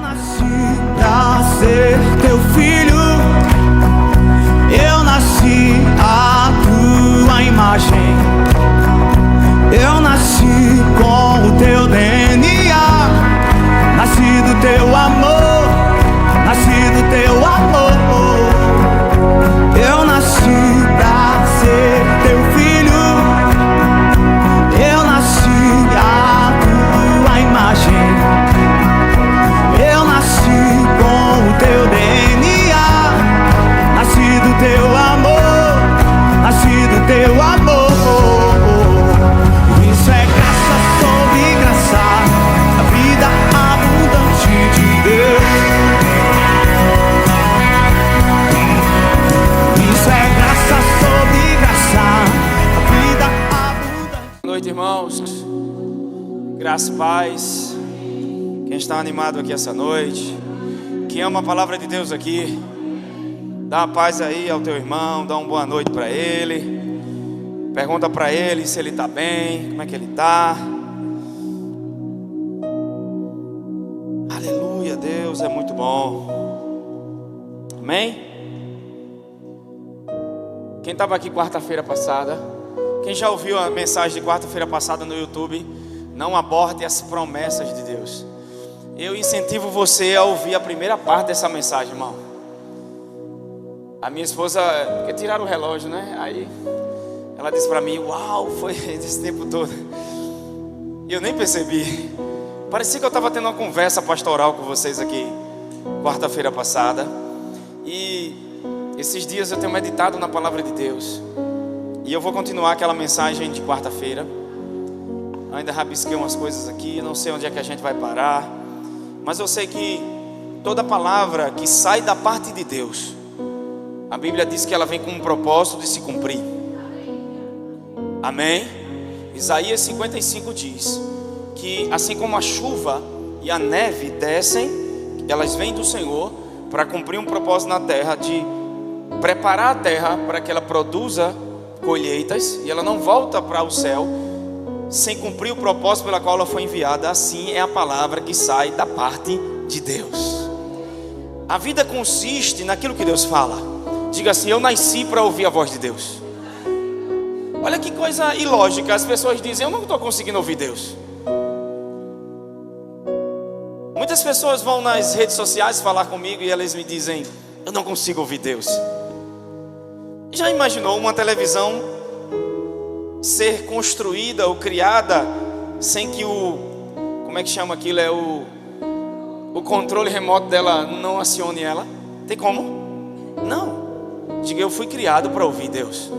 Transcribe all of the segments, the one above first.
nasci pra ser teu filho, eu nasci à tua imagem, eu nasci com o teu DNA, nasci do teu amor, nasci do teu amor. Eu nasci pra ser teu filho, eu nasci à tua imagem, eu nasci com o teu DNA, nasci do teu amor, nasci do teu amor. Isso é graça sobre graça, a vida abundante de Deus. Isso é graça sobre graça, a vida abundante. Boa noite, irmãos. Graça e paz. Quem está animado aqui essa noite, quem ama a palavra de Deus aqui, dá uma paz aí ao teu irmão, dá uma boa noite para ele. Pergunta para ele se ele está bem, como é que ele está. Aleluia, Deus é muito bom. Amém? Quem estava aqui quarta-feira passada, quem já ouviu a mensagem de quarta-feira passada no YouTube, não aborde as promessas de Deus. Eu incentivo você a ouvir a primeira parte dessa mensagem, irmão. A minha esposa, porque tiraram o relógio, né? Aí ela disse para mim, uau, foi esse tempo todo. E eu nem percebi. Parecia que eu estava tendo uma conversa pastoral com vocês aqui quarta-feira passada. E esses dias eu tenho meditado na palavra de Deus. E eu vou continuar aquela mensagem de quarta-feira. Ainda rabisquei umas coisas aqui, não sei onde é que a gente vai parar. Mas eu sei que toda palavra que sai da parte de Deus, a Bíblia diz que ela vem com um propósito de se cumprir. Amém? Isaías 55 diz que assim como a chuva e a neve descem, elas vêm do Senhor para cumprir um propósito na terra, de preparar a terra para que ela produza colheitas, e ela não volta para o céu sem cumprir o propósito pela qual ela foi enviada. Assim é a palavra que sai da parte de Deus. A vida consiste naquilo que Deus fala. Diga assim: eu nasci para ouvir a voz de Deus. Olha que coisa ilógica. As pessoas dizem: eu não estou conseguindo ouvir Deus. Muitas pessoas vão nas redes sociais falar comigo e elas me dizem: eu não consigo ouvir Deus. Já imaginou uma televisão ser construída ou criada sem que como é que chama aquilo? É o controle remoto dela não acione ela? Tem como? Não. Diga: eu fui criado para ouvir Deus.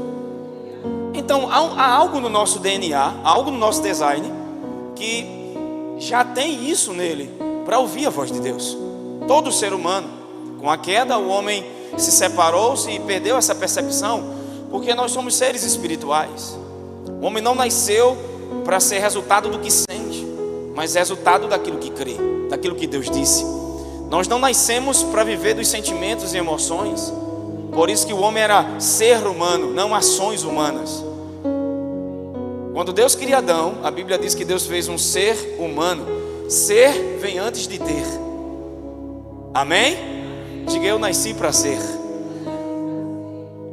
Então há algo no nosso DNA, há algo no nosso design que já tem isso nele, para ouvir a voz de Deus. Todo ser humano, com a queda, o homem se separou-se e perdeu essa percepção, porque nós somos seres espirituais. O homem não nasceu para ser resultado do que sente, mas resultado daquilo que crê, daquilo que Deus disse. Nós não nascemos para viver dos sentimentos e emoções. Por isso que o homem era ser humano, não ações humanas. Quando Deus cria Adão, a Bíblia diz que Deus fez um ser humano. Ser vem antes de ter. Amém? Diga: eu nasci para ser.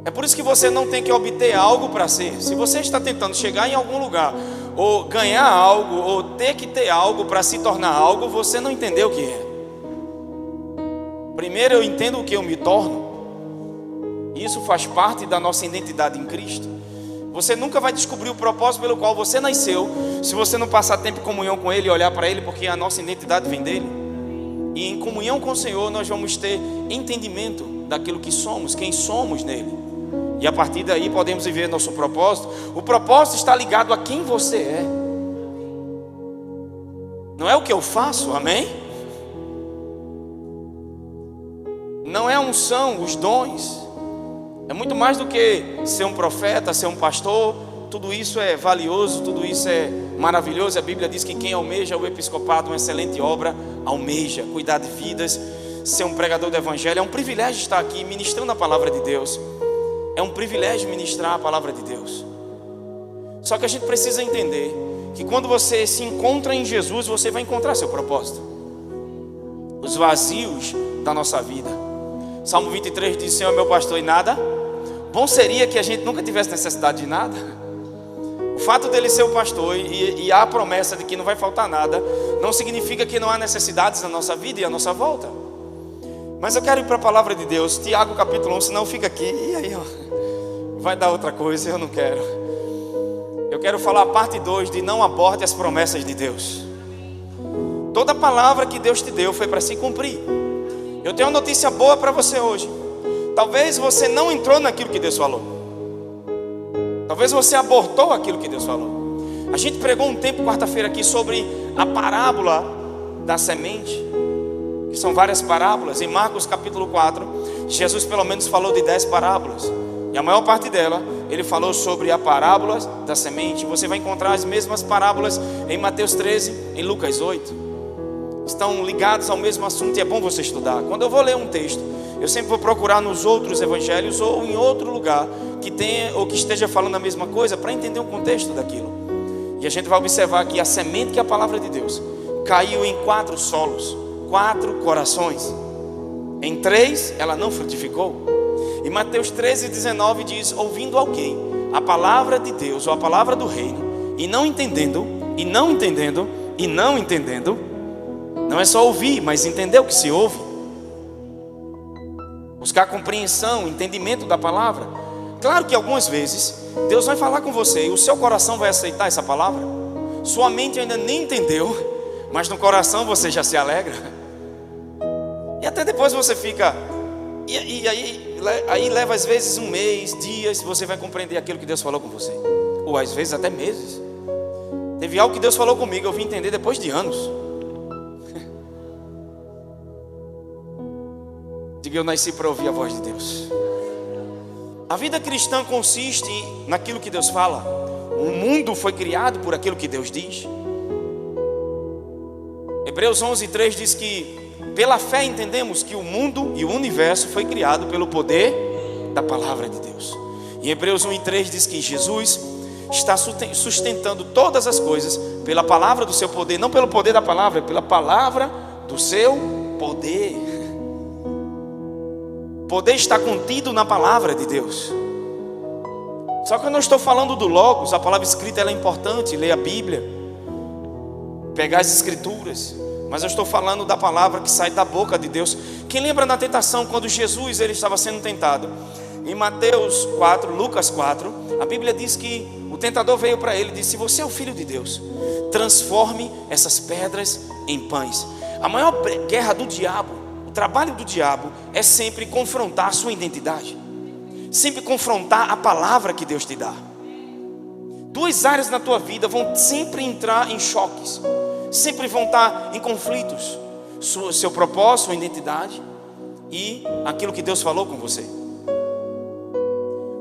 É por isso que você não tem que obter algo para ser. Se você está tentando chegar em algum lugar, ou ganhar algo, ou ter que ter algo para se tornar algo, você não entendeu o que é. Primeiro eu entendo o que eu me torno. Isso faz parte da nossa identidade em Cristo. Você nunca vai descobrir o propósito pelo qual você nasceu se você não passar tempo em comunhão com Ele e olhar para Ele, porque a nossa identidade vem dEle. E em comunhão com o Senhor nós vamos ter entendimento daquilo que somos, quem somos nele. E a partir daí podemos viver nosso propósito. O propósito está ligado a quem você é. Não é o que eu faço, amém? Não é a unção, os dons. É muito mais do que ser um profeta, ser um pastor. Tudo isso é valioso, tudo isso é maravilhoso. A Bíblia diz que quem almeja o episcopado, uma excelente obra, almeja cuidar de vidas, ser um pregador do evangelho. É um privilégio estar aqui ministrando a palavra de Deus. É um privilégio ministrar a palavra de Deus. Só que a gente precisa entender que quando você se encontra em Jesus, você vai encontrar seu propósito. os vazios da nossa vida. Salmo 23 diz: Senhor é meu pastor e nada. Bom seria que a gente nunca tivesse necessidade de nada. O fato dele ser o pastor e há a promessa de que não vai faltar nada, não significa que não há necessidades na nossa vida e à nossa volta. Mas eu quero ir para a palavra de Deus, Tiago capítulo 1, senão fica aqui, e aí vai dar outra coisa, eu não quero. Eu quero falar a parte 2 de não aborde as promessas de Deus. Toda palavra que Deus te deu foi para se cumprir. Eu tenho uma notícia boa para você hoje. Talvez você não entrou naquilo que Deus falou. Talvez você abortou aquilo que Deus falou. A gente pregou um tempo, quarta-feira aqui, sobre a parábola da semente, que são várias parábolas. Em Marcos capítulo 4, Jesus pelo menos falou de 10 parábolas. E a maior parte dela, ele falou sobre a parábola da semente. Você vai encontrar as mesmas parábolas em Mateus 13, em Lucas 8. Estão ligados ao mesmo assunto e é bom você estudar. Quando eu vou ler um texto, eu sempre vou procurar nos outros evangelhos ou em outro lugar que tenha ou que esteja falando a mesma coisa, para entender o contexto daquilo. E a gente vai observar que a semente, que é a palavra de Deus, caiu em 4 solos, 4 corações. Em 3 ela não frutificou. E Mateus 13:19 diz: ouvindo alguém a palavra de Deus ou a palavra do reino, e não entendendo, e não entendendo, e não entendendo. Não é só ouvir, mas entender o que se ouve. Buscar compreensão, entendimento da palavra. Claro que algumas vezes Deus vai falar com você e o seu coração vai aceitar essa palavra. Sua mente ainda nem entendeu, mas no coração você já se alegra. E até depois você fica... E aí leva às vezes um mês, dias, você vai compreender aquilo que Deus falou com você. Ou às vezes até meses. Teve algo que Deus falou comigo, eu vim entender depois de anos. Diga: eu nasci para ouvir a voz de Deus. A vida cristã consiste naquilo que Deus fala. O mundo foi criado por aquilo que Deus diz. Hebreus 11:3 diz que pela fé entendemos que o mundo e o universo foi criado pelo poder da palavra de Deus. Em Hebreus 1:3 diz que Jesus está sustentando todas as coisas pela palavra do seu poder. Não pelo poder da palavra, pela palavra do seu poder. Poder está contido na palavra de Deus. Só que eu não estou falando do Logos. A palavra escrita ela é importante. Ler a Bíblia, pegar as escrituras. Mas eu estou falando da palavra que sai da boca de Deus. Quem lembra da tentação quando Jesus ele estava sendo tentado? Em Mateus 4, Lucas 4, a Bíblia diz que o tentador veio para ele e disse: se você é o Filho de Deus, transforme essas pedras em pães. A maior guerra do diabo, o trabalho do diabo é sempre confrontar a sua identidade, sempre confrontar a palavra que Deus te dá. 2 áreas na tua vida vão sempre entrar em choques, sempre vão estar em conflitos: seu propósito, sua identidade e aquilo que Deus falou com você.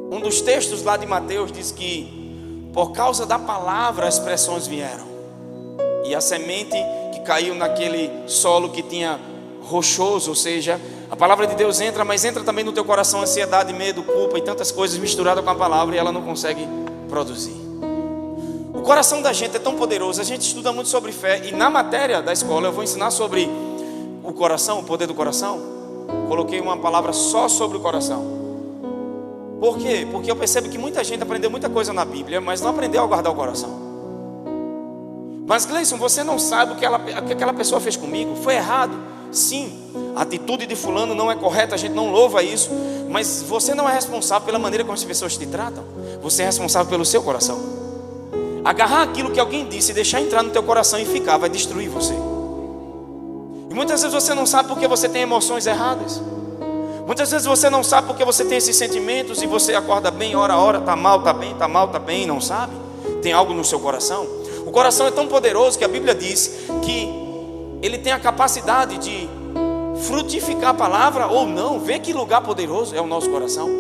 Um dos textos lá de Mateus diz que por causa da palavra as pressões vieram. E a semente que caiu naquele solo que tinha rochoso, ou seja, a palavra de Deus entra, mas entra também no teu coração ansiedade, medo, culpa e tantas coisas misturadas com a palavra, e ela não consegue produzir. O coração da gente é tão poderoso. A gente estuda muito sobre fé, e na matéria da escola eu vou ensinar sobre o coração, o poder do coração. Coloquei uma palavra só sobre o coração. Por quê? Porque eu percebo que muita gente aprendeu muita coisa na Bíblia, mas não aprendeu a guardar o coração. Mas Gleison, você não sabe o que aquela pessoa fez comigo? Foi errado. Sim, a atitude de fulano não é correta, a gente não louva isso. Mas você não é responsável pela maneira como as pessoas te tratam. Você é responsável pelo seu coração. Agarrar aquilo que alguém disse e deixar entrar no teu coração e ficar, vai destruir você. E muitas vezes você não sabe porque você tem emoções erradas. Muitas vezes você não sabe porque você tem esses sentimentos e você acorda bem, ora a hora, está mal, está bem, está mal, está bem, não sabe. Tem algo no seu coração. O coração é tão poderoso que a Bíblia diz que ele tem a capacidade de frutificar a palavra ou não. Vê que lugar poderoso é o nosso coração.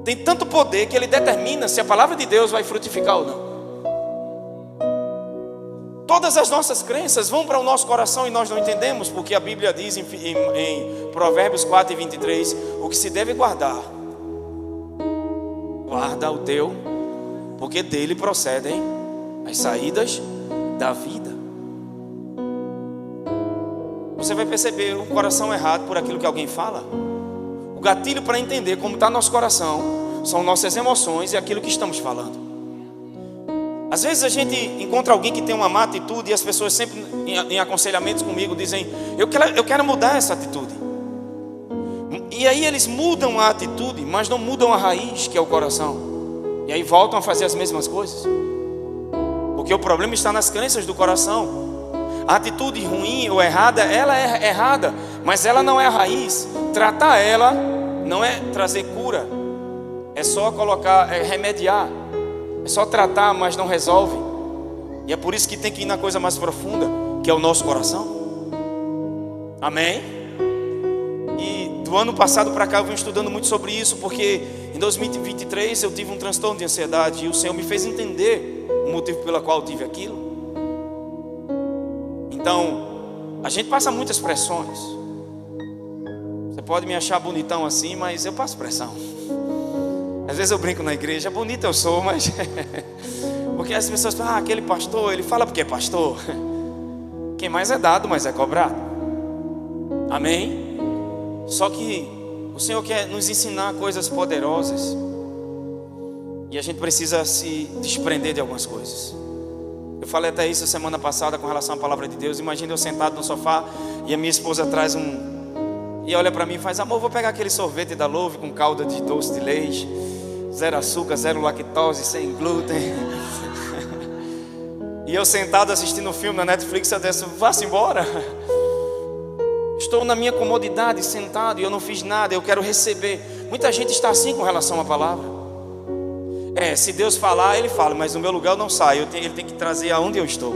Tem tanto poder que ele determina se a palavra de Deus vai frutificar ou não. Todas as nossas crenças vão para o nosso coração e nós não entendemos, porque a Bíblia diz em Provérbios 4:23, o que se deve guardar, guarda o teu, porque dele procedem as saídas da vida. você vai perceber o coração errado por aquilo que alguém fala. O gatilho para entender como está nosso coração são nossas emoções e aquilo que estamos falando. Às vezes a gente encontra alguém que tem uma má atitude e as pessoas sempre em aconselhamentos comigo dizem: eu quero mudar essa atitude. E aí eles mudam a atitude, mas não mudam a raiz, que é o coração. E aí voltam a fazer as mesmas coisas. Porque o problema está nas crenças do coração. A atitude ruim ou errada, ela é errada, mas ela não é a raiz. Tratar ela não é trazer cura, é só colocar, é remediar, é só tratar, mas não resolve. E é por isso que tem que ir na coisa mais profunda, que é o nosso coração. Amém? E do ano passado para cá eu venho estudando muito sobre isso, porque em 2023 eu tive um transtorno de ansiedade e o Senhor me fez entender o motivo pelo qual eu tive aquilo. Então, a gente passa muitas pressões. Você pode me achar bonitão assim, mas eu passo pressão. Às vezes eu brinco na igreja, bonito eu sou, mas porque as pessoas falam: aquele pastor, ele fala porque é pastor. Quem mais é dado, mais é cobrado. Amém? Só que o Senhor quer nos ensinar coisas poderosas, e a gente precisa se desprender de algumas coisas. Eu falei até isso semana passada com relação à palavra de Deus. Imagina eu sentado no sofá e a minha esposa traz e olha para mim e faz: amor, vou pegar aquele sorvete da Louve com calda de doce de leite, 0 açúcar, 0 lactose, sem glúten. E eu sentado assistindo um filme na Netflix, eu disse: vá-se embora. Estou na minha comodidade, sentado, e eu não fiz nada, eu quero receber. Muita gente está assim com relação à palavra. Se Deus falar, Ele fala, mas no meu lugar eu não saio. Ele tem que trazer aonde eu estou.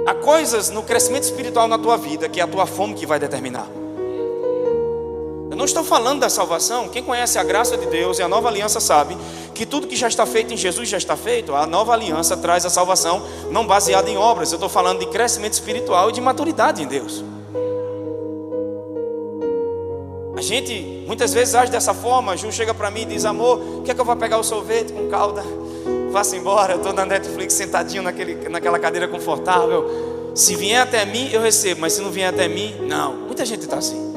Há coisas no crescimento espiritual na tua vida que é a tua fome que vai determinar. Eu não estou falando da salvação. Quem conhece a graça de Deus e a nova aliança sabe que tudo que já está feito em Jesus já está feito. A nova aliança traz a salvação não baseada em obras. Eu estou falando de crescimento espiritual e de maturidade em Deus. A gente muitas vezes age dessa forma. Ju chega para mim e diz: amor, quer que eu vá pegar o sorvete com calda? Vá-se embora, eu estou na Netflix sentadinho naquela cadeira confortável. Se vier até mim, eu recebo, mas se não vier até mim, não. Muita gente está assim.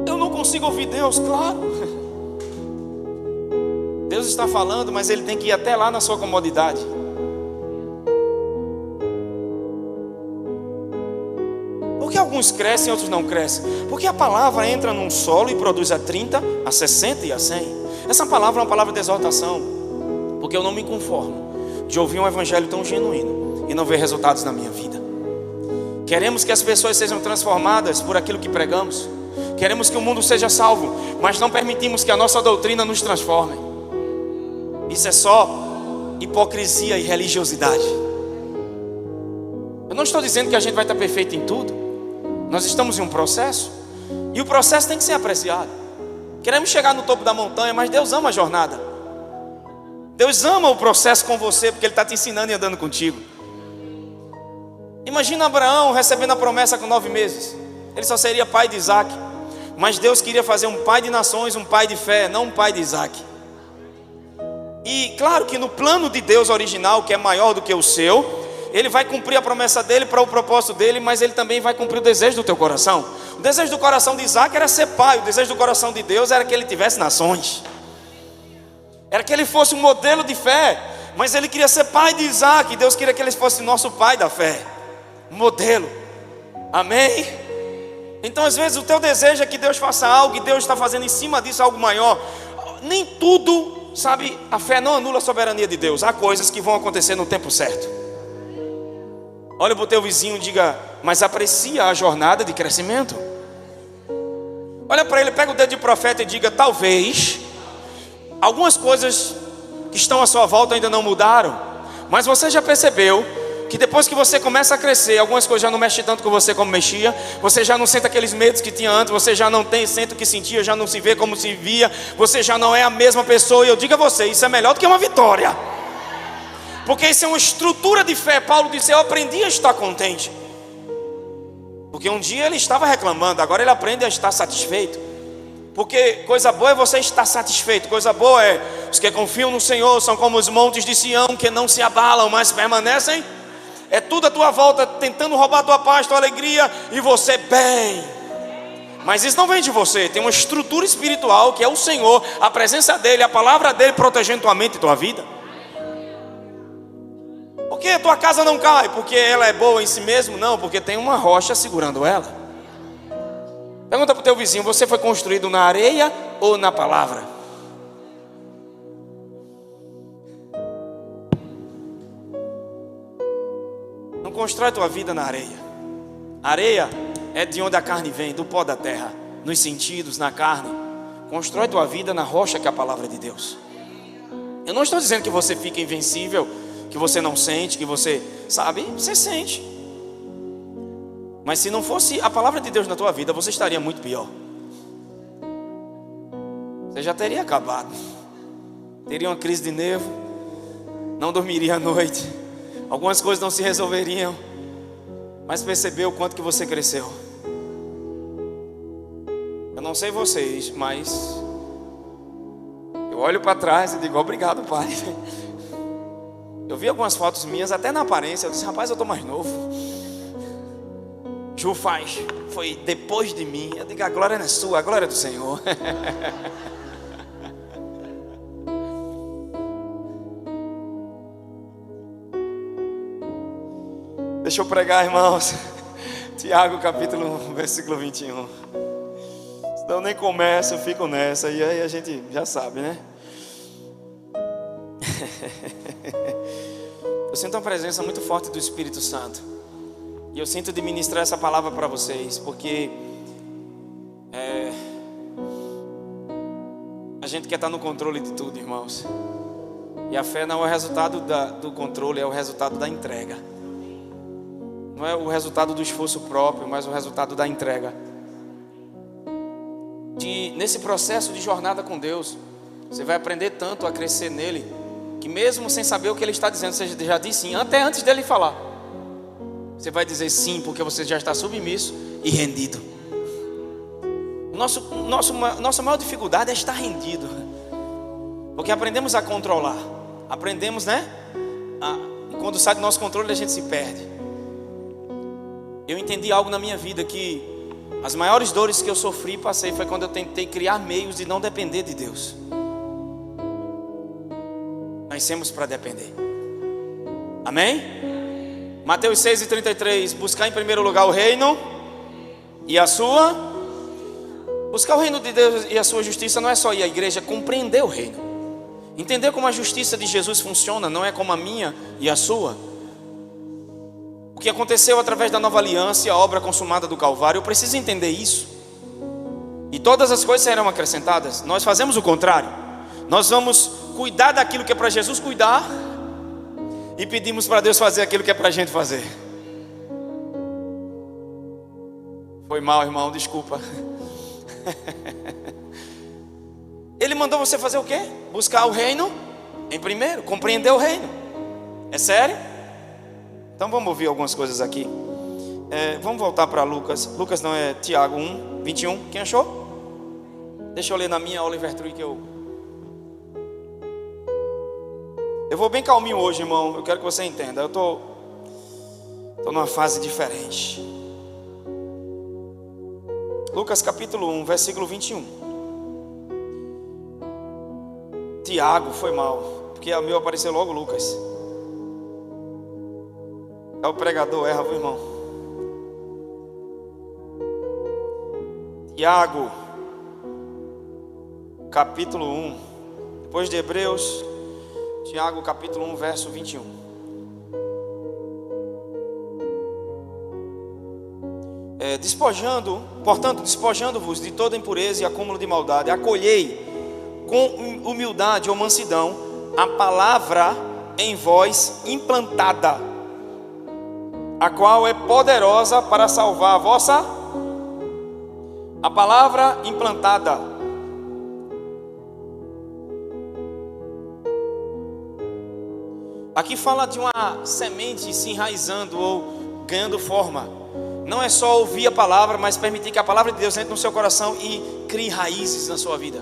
Eu não consigo ouvir Deus, claro. Deus está falando, mas Ele tem que ir até lá na sua comodidade. Por que alguns crescem e outros não crescem? Porque a palavra entra num solo e produz a 30, a 60 e a 100. Essa palavra é uma palavra de exortação, porque eu não me conformo de ouvir um evangelho tão genuíno e não ver resultados na minha vida. Queremos que as pessoas sejam transformadas por aquilo que pregamos. Queremos que o mundo seja salvo, mas não permitimos que a nossa doutrina nos transforme. Isso é só hipocrisia e religiosidade. Eu não estou dizendo que a gente vai estar perfeito em tudo. Nós estamos em um processo, e o processo tem que ser apreciado. Queremos chegar no topo da montanha, mas Deus ama a jornada. Deus ama o processo com você, porque Ele está te ensinando e andando contigo. Imagina Abraão recebendo a promessa com 9 meses. Ele só seria pai de Isaac. Mas Deus queria fazer um pai de nações, um pai de fé, não um pai de Isaac. E claro que no plano de Deus original, que é maior do que o seu, Ele vai cumprir a promessa dele para o propósito dele, mas Ele também vai cumprir o desejo do teu coração. O desejo do coração de Isaac era ser pai. O desejo do coração de Deus era que ele tivesse nações. Era que ele fosse um modelo de fé. Mas Ele queria ser pai de Isaac. E Deus queria que ele fosse nosso pai da fé, um modelo. Amém? Então às vezes o teu desejo é que Deus faça algo, e Deus está fazendo em cima disso algo maior. Nem tudo, sabe, a fé não anula a soberania de Deus. Há coisas que vão acontecer no tempo certo. Olha para o teu vizinho e diga: mas aprecia a jornada de crescimento. Olha para ele, pega o dedo de profeta e diga: talvez algumas coisas que estão à sua volta ainda não mudaram, mas você já percebeu que depois que você começa a crescer, algumas coisas já não mexem tanto com você como mexia. Você já não sente aqueles medos que tinha antes. Você já não sente o que sentia, já não se vê como se via. Você já não é a mesma pessoa. E eu digo a você, isso é melhor do que uma vitória, porque isso é uma estrutura de fé. Paulo disse: eu aprendi a estar contente. Porque um dia ele estava reclamando, agora ele aprende a estar satisfeito. Porque coisa boa é você estar satisfeito. Coisa boa é: os que confiam no Senhor são como os montes de Sião, que não se abalam, mas permanecem é tudo à tua volta tentando roubar a tua paz, a tua alegria, e você bem. Mas isso não vem de você, tem uma estrutura espiritual que é o Senhor, a presença dEle, a palavra dEle protegendo tua mente e tua vida. Por que a tua casa não cai? Porque ela é boa em si mesmo? Não, porque tem uma rocha segurando ela. Pergunta para o teu vizinho, você foi construído na areia ou na palavra? Não constrói tua vida na areia. A areia é de onde a carne vem, do pó da terra, nos sentidos, na carne. Constrói tua vida na rocha que é a palavra de Deus. Eu não estou dizendo que você fica invencível, que você não sente, que você sabe, você sente. Mas se não fosse a palavra de Deus na tua vida, você estaria muito pior. Você já teria acabado. Teria uma crise de nervo, não dormiria à noite, algumas coisas não se resolveriam. Mas percebeu o quanto que você cresceu. Eu não sei vocês, mas eu olho para trás e digo, obrigado, Pai. Eu vi algumas fotos minhas, até na aparência, eu disse, rapaz, eu estou mais novo. Ju foi depois de mim. Eu digo, a glória não é sua, a glória é do Senhor. Deixa eu pregar, irmãos. Tiago capítulo 1, versículo 21. Senão eu nem começo, eu fico nessa. E aí a gente já sabe, né? Eu sinto uma presença muito forte do Espírito Santo. E eu sinto de ministrar essa palavra para vocês, porque a gente quer estar no controle de tudo, irmãos. E a fé não é o resultado do controle, é o resultado da entrega. Não é o resultado do esforço próprio, mas o resultado da entrega. Nesse processo de jornada com Deus, você vai aprender tanto a crescer nele, que mesmo sem saber o que ele está dizendo, você já diz sim, até antes dele falar. Você vai dizer sim, porque você já está submisso e rendido. Nossa maior dificuldade é estar rendido. Porque aprendemos a controlar. Aprendemos, né? Quando sai do nosso controle, a gente se perde. Eu entendi algo na minha vida, que as maiores dores que eu sofri e passei foi quando eu tentei criar meios de não depender de Deus. Nascemos para depender. Amém? Mateus 6:33. Buscar em primeiro lugar o reino e a sua. Buscar o reino de Deus e a sua justiça não é só ir à igreja, é compreender o reino. Entender como a justiça de Jesus funciona, não é como a minha e a sua. O que aconteceu através da nova aliança e a obra consumada do Calvário, eu preciso entender isso. E todas as coisas serão acrescentadas. Nós fazemos o contrário. Nós vamos cuidar daquilo que é para Jesus cuidar e pedimos para Deus fazer aquilo que é para a gente fazer. Foi mal, irmão, desculpa. Ele mandou você fazer o quê? Buscar o reino em primeiro, compreender o reino. É sério? Então vamos ouvir algumas coisas aqui. Vamos voltar para Lucas. Lucas não, é Tiago 1, 21. Quem achou? Deixa eu ler na minha Oliver Tree que eu vou bem calminho hoje, irmão. Eu quero que você entenda. Eu estou numa fase diferente. Lucas capítulo 1, versículo 21. Tiago, foi mal, porque a meu apareceu logo Lucas. É o pregador, erra, viu, irmão? Tiago capítulo 1. Depois de Hebreus, Tiago capítulo 1, verso 21. Portanto, despojando-vos de toda impureza e acúmulo de maldade, acolhei com humildade ou mansidão a palavra em vós implantada, a qual é poderosa para salvar a vossa. A palavra implantada. Aqui fala de uma semente se enraizando ou ganhando forma. Não é só ouvir a palavra, mas permitir que a palavra de Deus entre no seu coração e crie raízes na sua vida.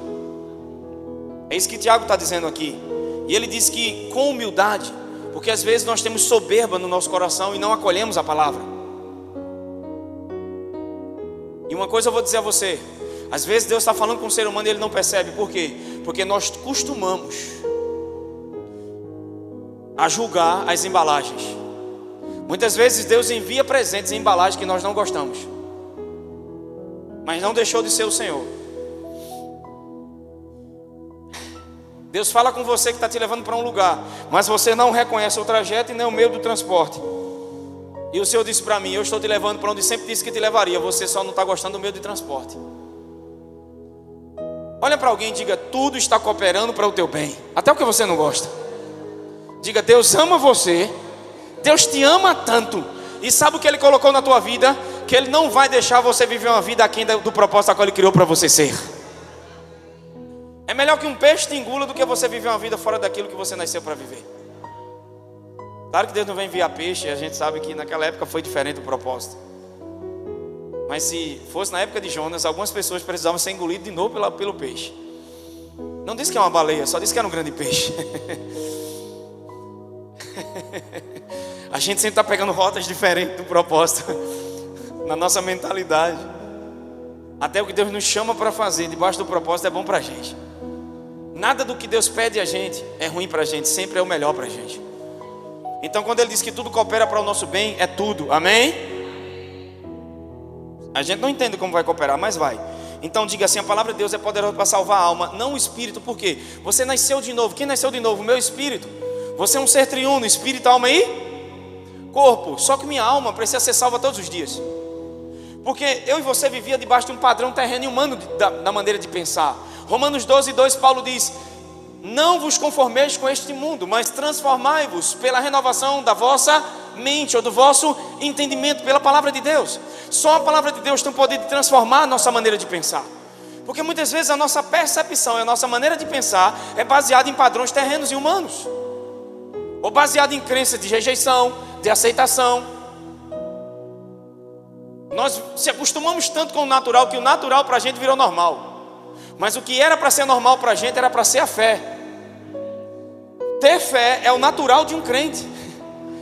É isso que Tiago está dizendo aqui. E ele diz que com humildade, Porque às vezes nós temos soberba no nosso coração e não acolhemos a palavra. E uma coisa eu vou dizer a você: às vezes Deus está falando com o ser humano e ele não percebe. Por quê? Porque nós costumamos a julgar as embalagens. Muitas vezes Deus envia presentes em embalagens que nós não gostamos, mas não deixou de ser o Senhor. Deus fala com você que está te levando para um lugar, mas você não reconhece o trajeto e nem o meio do transporte. E o Senhor disse para mim: eu estou te levando para onde sempre disse que te levaria, você só não está gostando do meio de transporte. Olha para alguém e diga: tudo está cooperando para o teu bem, até o que você não gosta. Diga: Deus ama você, Deus te ama tanto, e sabe o que Ele colocou na tua vida? Que Ele não vai deixar você viver uma vida aquém do propósito a qual Ele criou para você ser. É melhor que um peixe te engula do que você viver uma vida fora daquilo que você nasceu para viver. Claro que Deus não vai enviar peixe, a gente sabe que naquela época foi diferente o propósito. Mas se fosse na época de Jonas, algumas pessoas precisavam ser engolidas de novo pelo peixe. Não disse que é uma baleia, só disse que era um grande peixe. A gente sempre está pegando rotas diferentes do propósito na nossa mentalidade. Até o que Deus nos chama para fazer debaixo do propósito é bom para a gente. Nada do que Deus pede a gente é ruim para a gente, sempre é o melhor para a gente. Então quando Ele diz que tudo coopera para o nosso bem, é tudo, amém? A gente não entende como vai cooperar, mas vai. Então diga assim: a palavra de Deus é poderosa para salvar a alma, não o espírito. Por quê? Você nasceu de novo. Quem nasceu de novo? O meu espírito. Você é um ser triuno, espírito, alma e corpo. Só que minha alma precisa ser salva todos os dias. Porque eu e você vivia debaixo de um padrão terreno e humano da maneira de pensar. Romanos 12:2, Paulo diz: não vos conformeis com este mundo, mas transformai-vos pela renovação da vossa mente, ou do vosso entendimento, pela palavra de Deus. Só a palavra de Deus tem o poder de transformar a nossa maneira de pensar. Porque muitas vezes a nossa percepção e a nossa maneira de pensar é baseada em padrões terrenos e humanos, ou baseada em crenças de rejeição, de aceitação. Nós se acostumamos tanto com o natural, que o natural para a gente virou normal. Mas o que era para ser normal para a gente era para ser a fé. Ter fé é o natural de um crente.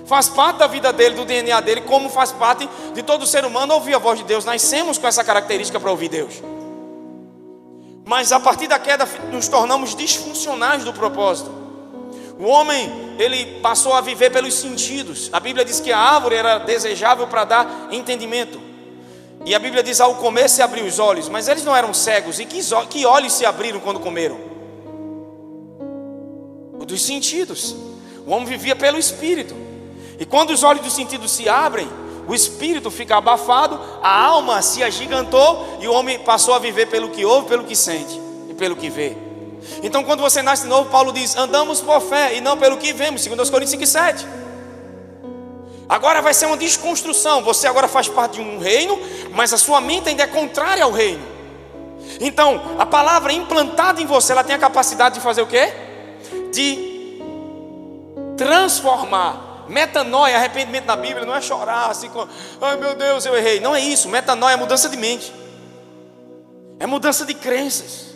Faz parte da vida dele, do DNA dele, como faz parte de todo ser humano ouvir a voz de Deus. Nascemos com essa característica para ouvir Deus. Mas a partir da queda nos tornamos disfuncionais do propósito. O homem, ele passou a viver pelos sentidos. A Bíblia diz que a árvore era desejável para dar entendimento. E a Bíblia diz: ao comer se abriu os olhos. Mas eles não eram cegos. E que olhos se abriram quando comeram? O dos sentidos. O homem vivia pelo Espírito. E quando os olhos dos sentidos se abrem, o Espírito fica abafado, a alma se agigantou, e o homem passou a viver pelo que ouve, pelo que sente e pelo que vê. Então quando você nasce de novo, Paulo diz: andamos por fé e não pelo que vemos, 2 Coríntios 5:7. Agora vai ser uma desconstrução. Você agora faz parte de um reino, mas a sua mente ainda é contrária ao reino. Então a palavra implantada em você, ela tem a capacidade de fazer o quê? De transformar. Metanoia, arrependimento na Bíblia não é chorar assim, ai meu Deus, eu errei. Não é isso. Metanoia é mudança de mente, é mudança de crenças.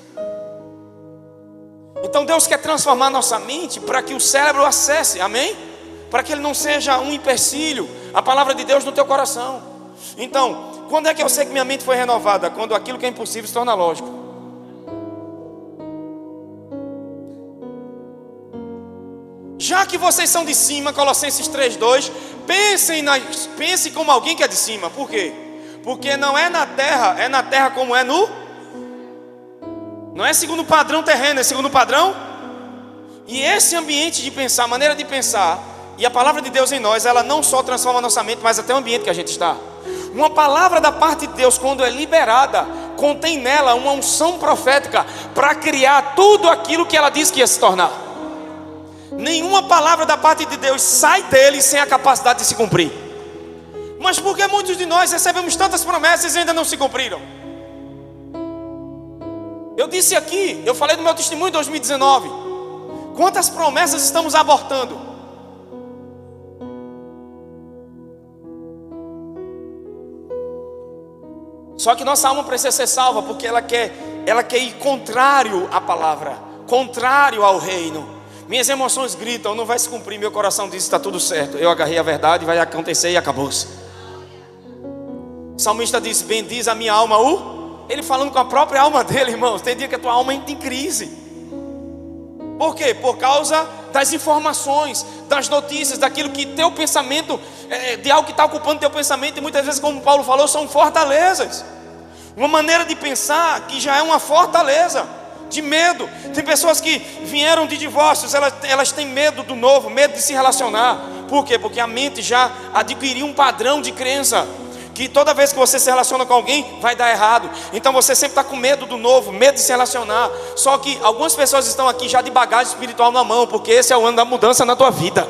Então Deus quer transformar nossa mente para que o cérebro acesse, amém? Para que ele não seja um empecilho a palavra de Deus no teu coração. Então, quando é que eu sei que minha mente foi renovada? Quando aquilo que é impossível se torna lógico. Já que vocês são de cima, Colossenses 3:2, pensem como alguém que é de cima. Por quê? Porque não é na terra como é no... Não é segundo o padrão terreno, é segundo o padrão. E esse ambiente de pensar, maneira de pensar, e a palavra de Deus em nós, ela não só transforma a nossa mente, mas até o ambiente que a gente está. Uma palavra da parte de Deus, quando é liberada, contém nela uma unção profética para criar tudo aquilo que ela disse que ia se tornar. Nenhuma palavra da parte de Deus sai dele sem a capacidade de se cumprir. Mas por que muitos de nós recebemos tantas promessas e ainda não se cumpriram? Eu disse aqui, eu falei do meu testemunho em 2019. Quantas promessas estamos abortando? Só que nossa alma precisa ser salva, porque ela quer ir contrário à palavra, contrário ao reino. Minhas emoções gritam, não vai se cumprir. Meu coração diz, está tudo certo. Eu agarrei a verdade, vai acontecer e acabou-se. O salmista diz, bendiz a minha alma, ele falando com a própria alma dele, irmãos. Tem dia que a tua alma entra em crise. Por quê? Por causa das informações, das notícias, daquilo que teu pensamento, de algo que está ocupando teu pensamento. E muitas vezes, como Paulo falou, são fortalezas. Uma maneira de pensar que já é uma fortaleza de medo. Tem pessoas que vieram de divórcios, elas têm medo do novo, medo de se relacionar. Por quê? Porque a mente já adquiriu um padrão de crença que toda vez que você se relaciona com alguém, vai dar errado. Então você sempre está com medo do novo, medo de se relacionar. Só que algumas pessoas estão aqui já de bagagem espiritual na mão, porque esse é o ano da mudança na tua vida.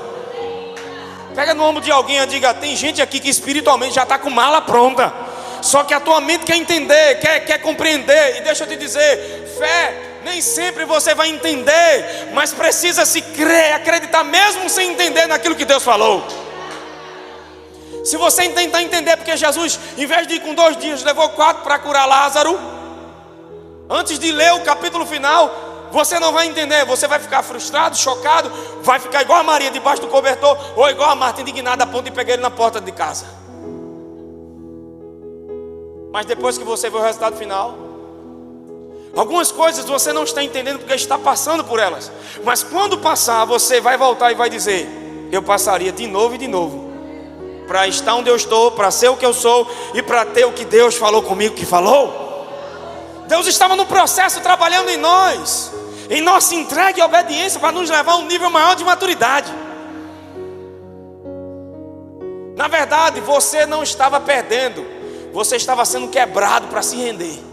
Pega no ombro de alguém e diga, tem gente aqui que espiritualmente já está com mala pronta. Só que a tua mente quer entender, quer compreender. E deixa eu te dizer, fé, nem sempre você vai entender, mas precisa se crer, acreditar mesmo sem entender naquilo que Deus falou. Se você tentar entender, porque Jesus, em vez de ir com 2 dias, levou 4 para curar Lázaro, antes de ler o capítulo final, você não vai entender. Você vai ficar frustrado, chocado, vai ficar igual a Maria debaixo do cobertor, ou igual a Marta indignada a ponto de pegar ele na porta de casa. Mas depois que você vê o resultado final, algumas coisas você não está entendendo porque está passando por elas. Mas quando passar, você vai voltar e vai dizer, eu passaria de novo e de novo, para estar onde eu estou, para ser o que eu sou e para ter o que Deus falou comigo que falou. Deus estava no processo trabalhando em nós, em nossa entrega e obediência, para nos levar a um nível maior de maturidade. Na verdade, você não estava perdendo, você estava sendo quebrado para se render.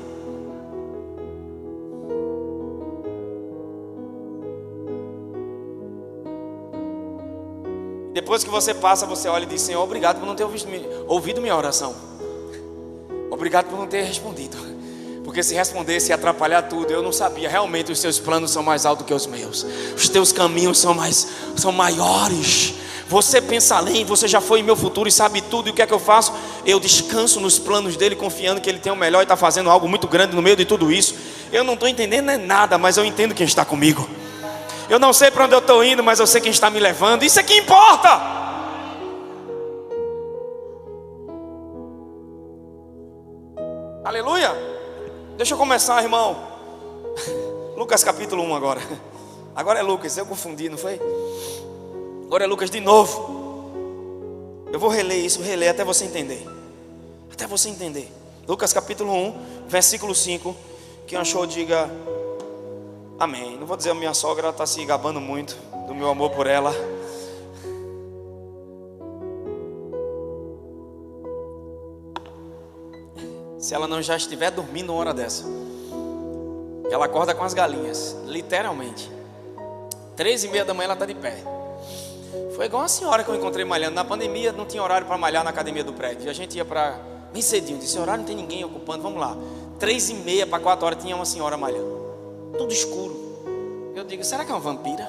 Depois que você passa, você olha e diz, Senhor, obrigado por não ter ouvido minha oração. Obrigado por não ter respondido. Porque se respondesse ia atrapalhar tudo. Eu não sabia, realmente os seus planos são mais altos que os meus. Os teus caminhos são maiores. Você pensa além, você já foi em meu futuro e sabe tudo. E o que é que eu faço? Eu descanso nos planos dele, confiando que ele tem o melhor e está fazendo algo muito grande no meio de tudo isso. Eu não estou entendendo nada, mas eu entendo quem está comigo. Eu não sei para onde eu estou indo, mas eu sei quem está me levando. Isso é que importa. Aleluia. Deixa eu começar, irmão. Lucas capítulo 1 agora. Agora é Lucas, eu confundi, não foi? Agora é Lucas de novo. Eu vou reler isso, reler até você entender. Até você entender. Lucas capítulo 1, versículo 5. Quem achou, diga amém. Não vou dizer a minha sogra, ela está se gabando muito do meu amor por ela. Se ela não já estiver dormindo uma hora dessa, ela acorda com as galinhas, literalmente. 3:30 da manhã ela está de pé. Foi igual a senhora que eu encontrei malhando. Na pandemia não tinha horário para malhar na academia do prédio. E a gente ia para bem cedinho, disse, horário não tem ninguém ocupando, vamos lá. 3:30 para 4 horas tinha uma senhora malhando. Tudo escuro. Eu digo, será que é uma vampira?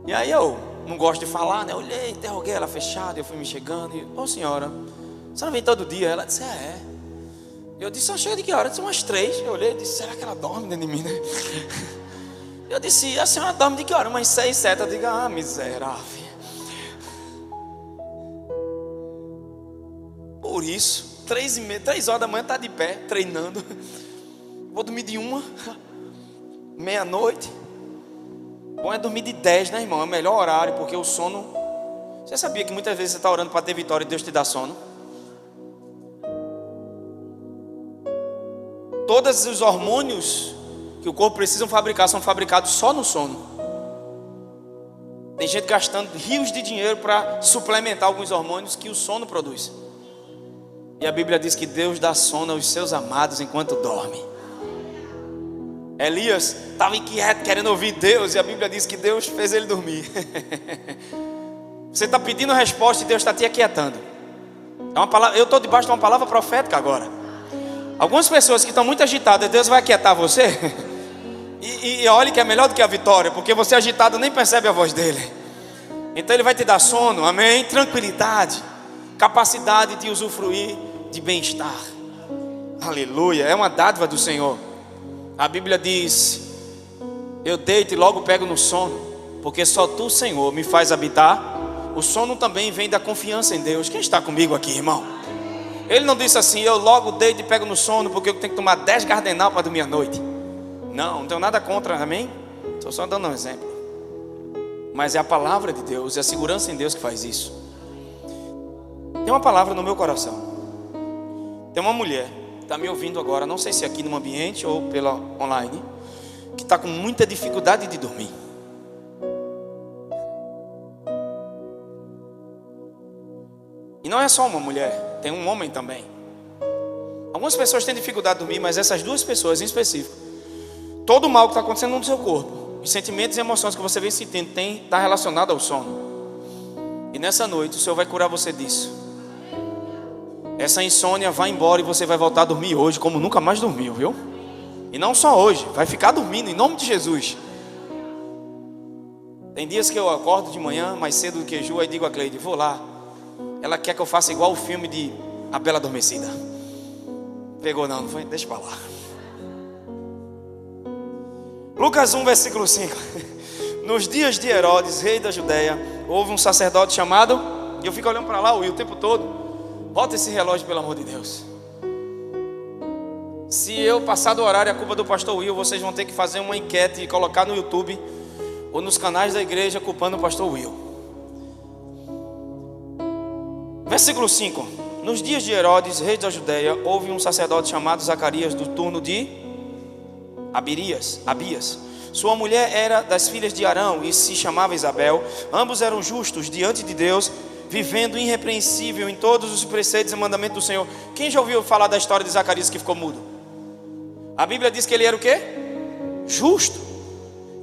E aí eu não gosto de falar, né? Eu olhei, interroguei ela fechada, eu fui me chegando e, ô senhora, a senhora vem todo dia? Ela disse, é. Eu disse, chega de que hora? Eu disse, umas 3. Eu olhei e disse, será que ela dorme dentro de mim, né? Eu disse, a senhora dorme de que hora? Umas 6, 7. Eu digo, miserável. Por isso, 3 horas da manhã está de pé, treinando. Vou dormir de 1, meia-noite. Bom é dormir de 10, né, irmão? É o melhor horário, porque o sono... Você sabia que muitas vezes você está orando para ter vitória e Deus te dá sono? Todos os hormônios que o corpo precisa fabricar são fabricados só no sono. Tem gente gastando rios de dinheiro para suplementar alguns hormônios que o sono produz. E a Bíblia diz que Deus dá sono aos seus amados enquanto dorme. Elias estava inquieto, querendo ouvir Deus, e a Bíblia diz que Deus fez ele dormir. Você está pedindo resposta e Deus está te aquietando. É uma palavra, eu estou debaixo de uma palavra profética agora. Algumas pessoas que estão muito agitadas, Deus vai aquietar você. E olhe que é melhor do que a vitória, porque você agitado nem percebe a voz dele. Então ele vai te dar sono, amém? Tranquilidade, capacidade de usufruir de bem-estar. Aleluia, é uma dádiva do Senhor. A Bíblia diz eu deito e logo pego no sono, porque só tu, Senhor, me faz habitar. O sono também vem da confiança em Deus. Quem está comigo aqui, irmão? Ele não disse assim, eu logo deito e pego no sono, porque eu tenho que tomar 10 Gardenal para dormir à noite. Não tenho nada contra, amém? Estou só dando um exemplo. Mas é a palavra de Deus, é a segurança em Deus que faz isso. Tem uma palavra no meu coração. Tem uma mulher que está me ouvindo agora, não sei se aqui no ambiente ou pela online, que está com muita dificuldade de dormir. E não é só uma mulher, tem um homem também. Algumas pessoas têm dificuldade de dormir, mas essas duas pessoas em específico, todo o mal que está acontecendo no seu corpo, os sentimentos e emoções que você vem sentindo, está relacionado ao sono. E nessa noite o Senhor vai curar você disso. Essa insônia vai embora e você vai voltar a dormir hoje como nunca mais dormiu, viu? E não só hoje, vai ficar dormindo em nome de Jesus. Tem dias que eu acordo de manhã mais cedo do que Ju, aí digo a Cleide, vou lá. Ela quer que eu faça igual o filme de A Bela Adormecida. Pegou não foi? Deixa pra lá. Lucas 1, versículo 5. Nos dias de Herodes, rei da Judeia, houve um sacerdote chamado, e eu fico olhando para lá, Will, o tempo todo. Bota esse relógio, pelo amor de Deus. Se eu passar do horário, a culpa do pastor Will, vocês vão ter que fazer uma enquete e colocar no YouTube ou nos canais da igreja culpando o pastor Will. Versículo 5. Nos dias de Herodes, rei da Judeia, houve um sacerdote chamado Zacarias, do turno de Abias. Sua mulher era das filhas de Arão e se chamava Isabel. Ambos eram justos diante de Deus, vivendo irrepreensível em todos os preceitos e mandamentos do Senhor. Quem já ouviu falar da história de Zacarias que ficou mudo? A Bíblia diz que ele era o quê? Justo,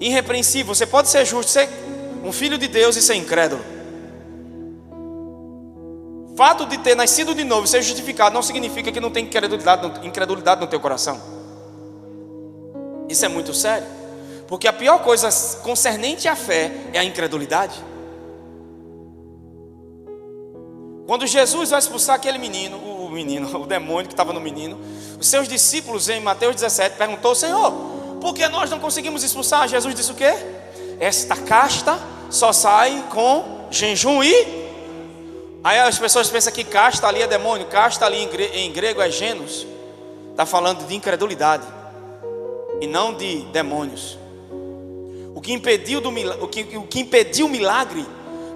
irrepreensível. Você pode ser justo, ser um filho de Deus e ser incrédulo. O fato de ter nascido de novo e ser justificado não significa que não tem incredulidade no teu coração. Isso é muito sério, porque a pior coisa concernente à fé é a incredulidade. Quando Jesus vai expulsar aquele menino, o demônio que estava no menino, os seus discípulos em Mateus 17 perguntou: Senhor, por que nós não conseguimos expulsar? Jesus disse o quê? Esta casta só sai com jejum e... Aí as pessoas pensam que casta ali é demônio. Casta ali em grego é genos. Está falando de incredulidade e não de demônios. O que impediu o milagre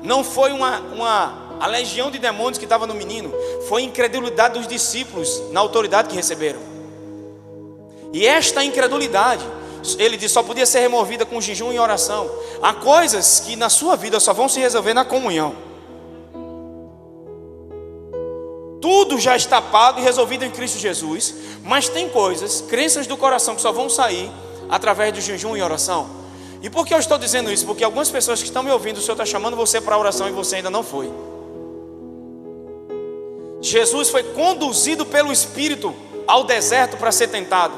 não foi a legião de demônios que estava no menino, foi a incredulidade dos discípulos na autoridade que receberam. E esta incredulidade, ele disse, só podia ser removida com jejum e oração. Há coisas que na sua vida só vão se resolver na comunhão. Tudo já está pago e resolvido em Cristo Jesus, mas tem coisas, crenças do coração que só vão sair através do jejum e oração. E por que eu estou dizendo isso? Porque algumas pessoas que estão me ouvindo, o Senhor está chamando você para a oração e você ainda não foi. Jesus foi conduzido pelo Espírito ao deserto para ser tentado,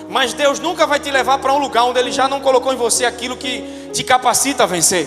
mas Deus nunca vai te levar para um lugar onde Ele já não colocou em você aquilo que te capacita a vencer.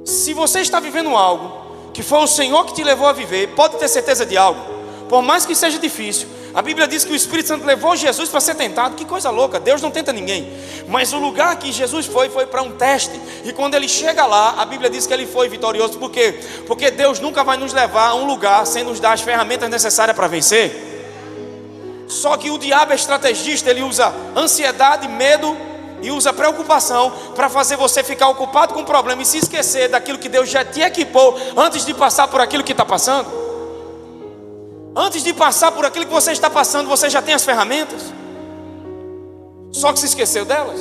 Se você está vivendo algo que foi o Senhor que te levou a viver, pode ter certeza de algo, por mais que seja difícil. A Bíblia diz que o Espírito Santo levou Jesus para ser tentado. Que coisa louca, Deus não tenta ninguém. Mas o lugar que Jesus foi para um teste. E quando ele chega lá, a Bíblia diz que ele foi vitorioso. Por quê? Porque Deus nunca vai nos levar a um lugar sem nos dar as ferramentas necessárias para vencer. Só que o diabo é estrategista, ele usa ansiedade, medo e usa preocupação para fazer você ficar ocupado com o problema e se esquecer daquilo que Deus já te equipou antes de passar por aquilo que está passando. Antes de passar por aquilo que você está passando, você já tem as ferramentas, só que se esqueceu delas.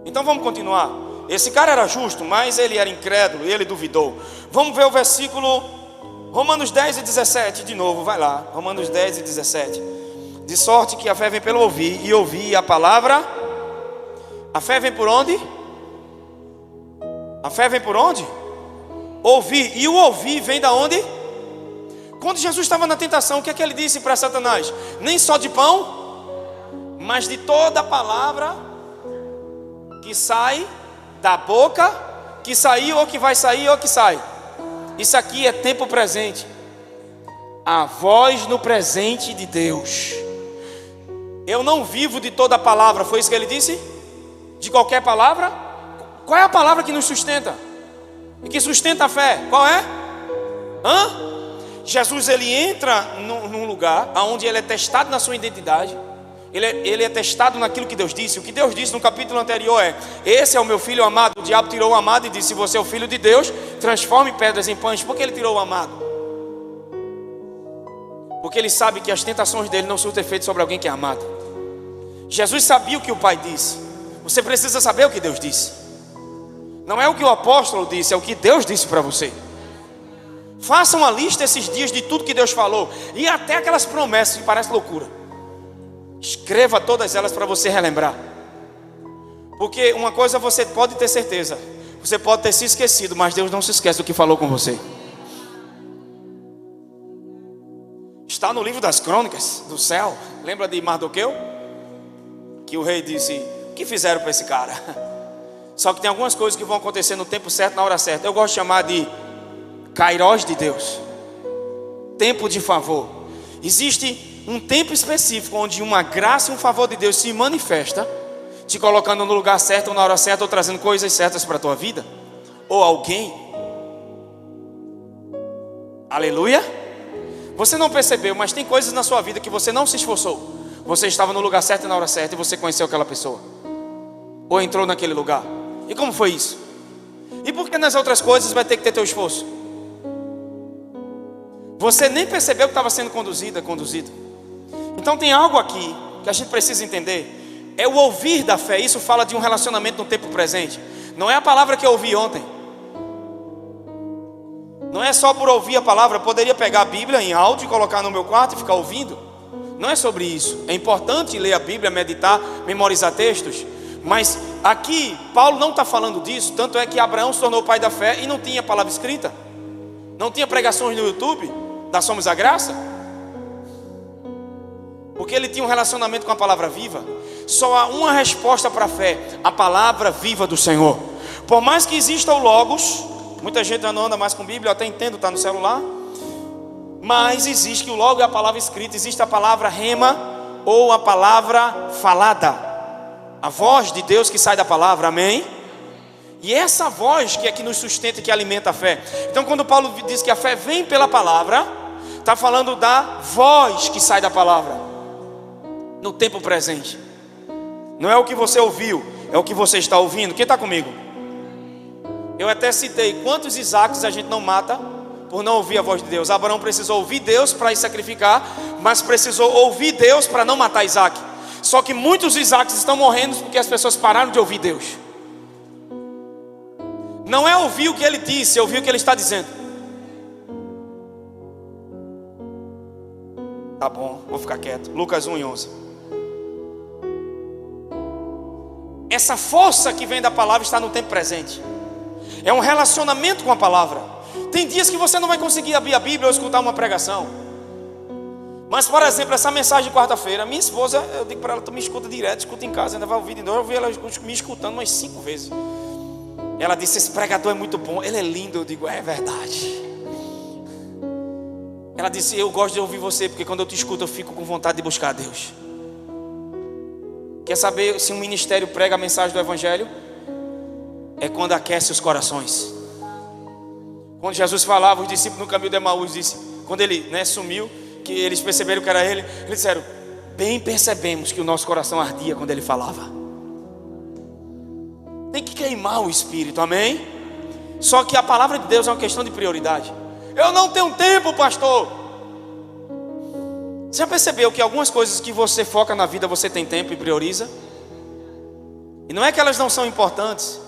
Então vamos continuar. Esse cara era justo, mas ele era incrédulo e ele duvidou. Vamos ver o versículo Romanos 10 e 17 de novo, vai lá. Romanos 10 e 17. De sorte que a fé vem pelo ouvir, e ouvir a palavra. A fé vem por onde? A fé vem por onde? Ouvir. E o ouvir vem da onde? Quando Jesus estava na tentação, o que é que ele disse para Satanás? Nem só de pão, mas de toda a palavra que sai da boca, que saiu ou que vai sair ou que sai. Isso aqui é tempo presente. A voz no presente de Deus. Eu não vivo de toda palavra. Foi isso que ele disse? De qualquer palavra? Qual é a palavra que nos sustenta? E que sustenta a fé? Qual é? Jesus, ele entra num lugar onde ele é testado na sua identidade. Ele é testado naquilo que Deus disse. O que Deus disse no capítulo anterior é: esse é o meu filho amado. O diabo tirou o amado e disse: se você é o filho de Deus, transforme pedras em pães. Por que ele tirou o amado? Porque ele sabe que as tentações dele não surtem efeito sobre alguém que é amado. Jesus sabia o que o Pai disse. Você precisa saber o que Deus disse. Não é o que o apóstolo disse, é o que Deus disse para você. Faça uma lista esses dias de tudo que Deus falou, e até aquelas promessas que parecem loucura. Escreva todas elas para você relembrar. Porque uma coisa você pode ter certeza: você pode ter se esquecido, mas Deus não se esquece do que falou com você. Está no livro das crônicas do céu. Lembra de Mardoqueu? Que o rei disse: o que fizeram para esse cara? Só que tem algumas coisas que vão acontecer no tempo certo, na hora certa. Eu gosto de chamar de Kairós de Deus, tempo de favor. Existe um tempo específico onde uma graça e um favor de Deus se manifesta, te colocando no lugar certo ou na hora certa, ou trazendo coisas certas para a tua vida ou alguém. Aleluia. Você não percebeu, mas tem coisas na sua vida que você não se esforçou. Você estava no lugar certo e na hora certa, e você conheceu aquela pessoa, ou entrou naquele lugar. E como foi isso? E por que nas outras coisas vai ter que ter teu esforço? Você nem percebeu que estava sendo conduzido. Então tem algo aqui que a gente precisa entender. É o ouvir da fé. Isso fala de um relacionamento no tempo presente. Não é a palavra que eu ouvi ontem. Não é só por ouvir a palavra. Eu poderia pegar a Bíblia em áudio e colocar no meu quarto e ficar ouvindo. Não é sobre isso. É importante ler a Bíblia, meditar, memorizar textos. Mas aqui Paulo não está falando disso. Tanto é que Abraão se tornou o pai da fé e não tinha palavra escrita. Não tinha pregações no YouTube da Somos a Graça. Porque ele tinha um relacionamento com a palavra viva. Só há uma resposta para a fé: a palavra viva do Senhor. Por mais que exista o Logos, muita gente não anda mais com Bíblia, eu até entendo, está no celular. Mas existe que o Logos é a palavra escrita. Existe a palavra rema, ou a palavra falada, a voz de Deus que sai da palavra, amém? E essa voz que é que nos sustenta e que alimenta a fé. Então quando Paulo diz que a fé vem pela palavra, está falando da voz que sai da palavra no tempo presente. Não é o que você ouviu, é o que você está ouvindo. Quem está comigo? Eu até citei quantos Isaques a gente não mata por não ouvir a voz de Deus. Abraão precisou ouvir Deus para ir sacrificar, mas precisou ouvir Deus para não matar Isaque. Só que muitos Isaques estão morrendo porque as pessoas pararam de ouvir Deus. Não é ouvir o que ele disse, é ouvir o que ele está dizendo. Tá bom, vou ficar quieto. Lucas 1:11. Essa força que vem da palavra está no tempo presente. É um relacionamento com a palavra. Tem dias que você não vai conseguir abrir a Bíblia ou escutar uma pregação. Mas, por exemplo, essa mensagem de quarta-feira, minha esposa, eu digo para ela: tu me escuta direto, escuta em casa, ainda vai ouvir de novo. Eu vi ela me escutando umas 5 vezes. Ela disse: esse pregador é muito bom, ele é lindo. Eu digo: é verdade. Ela disse: eu gosto de ouvir você, porque quando eu te escuto eu fico com vontade de buscar a Deus. Quer saber se um ministério prega a mensagem do Evangelho? É quando aquece os corações. Quando Jesus falava, os discípulos no caminho de Emaús disse, quando ele sumiu, que eles perceberam que era ele, eles disseram: bem percebemos que o nosso coração ardia quando ele falava. Tem que queimar o espírito, amém? Só que a palavra de Deus é uma questão de prioridade. Eu não tenho tempo, pastor. Você já percebeu que algumas coisas que você foca na vida, você tem tempo e prioriza? E não é que elas não são importantes,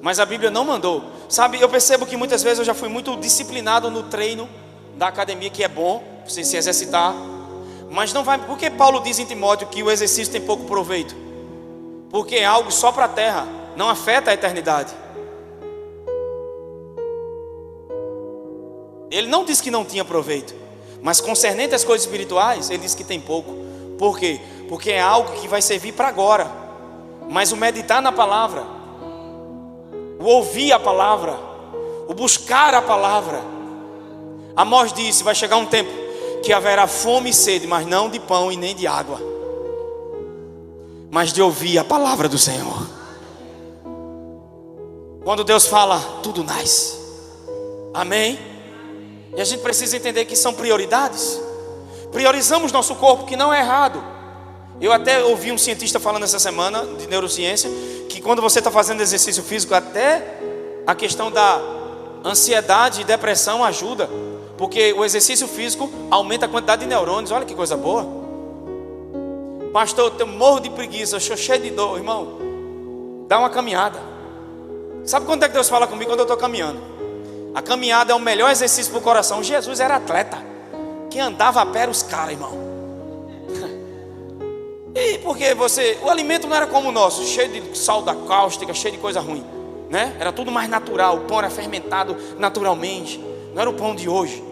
mas a Bíblia não mandou. Sabe, eu percebo que muitas vezes eu já fui muito disciplinado no treino da academia, que é bom você se exercitar, mas não vai. Porque Paulo diz em Timóteo que o exercício tem pouco proveito? Porque é algo só para a terra, não afeta a eternidade. Ele não disse que não tinha proveito, mas concernente às coisas espirituais, ele disse que tem pouco. Por quê? Porque é algo que vai servir para agora. Mas o meditar na palavra, o ouvir a palavra, o buscar a palavra. Amós disse: vai chegar um tempo que haverá fome e sede, mas não de pão e nem de água. mas de ouvir a palavra do Senhor. Quando Deus fala, tudo nasce. Amém? E a gente precisa entender que são prioridades. Priorizamos nosso corpo, que não é errado. Eu até ouvi um cientista falando essa semana, de neurociência, que quando você está fazendo exercício físico, até a questão da ansiedade e depressão ajuda. Porque o exercício físico aumenta a quantidade de neurônios. Olha que coisa boa. Pastor, eu tenho morro de preguiça, eu estou cheio de dor. Irmão, dá uma caminhada. Sabe quando é que Deus fala comigo? Quando eu estou caminhando. A caminhada é o melhor exercício para o coração. Jesus era atleta. Quem andava a pé era os caras, irmão. E porque o alimento não era como o nosso, cheio de sal da cáustica, cheio de coisa ruim, né? Era tudo mais natural, o pão era fermentado naturalmente. Não era o pão de hoje.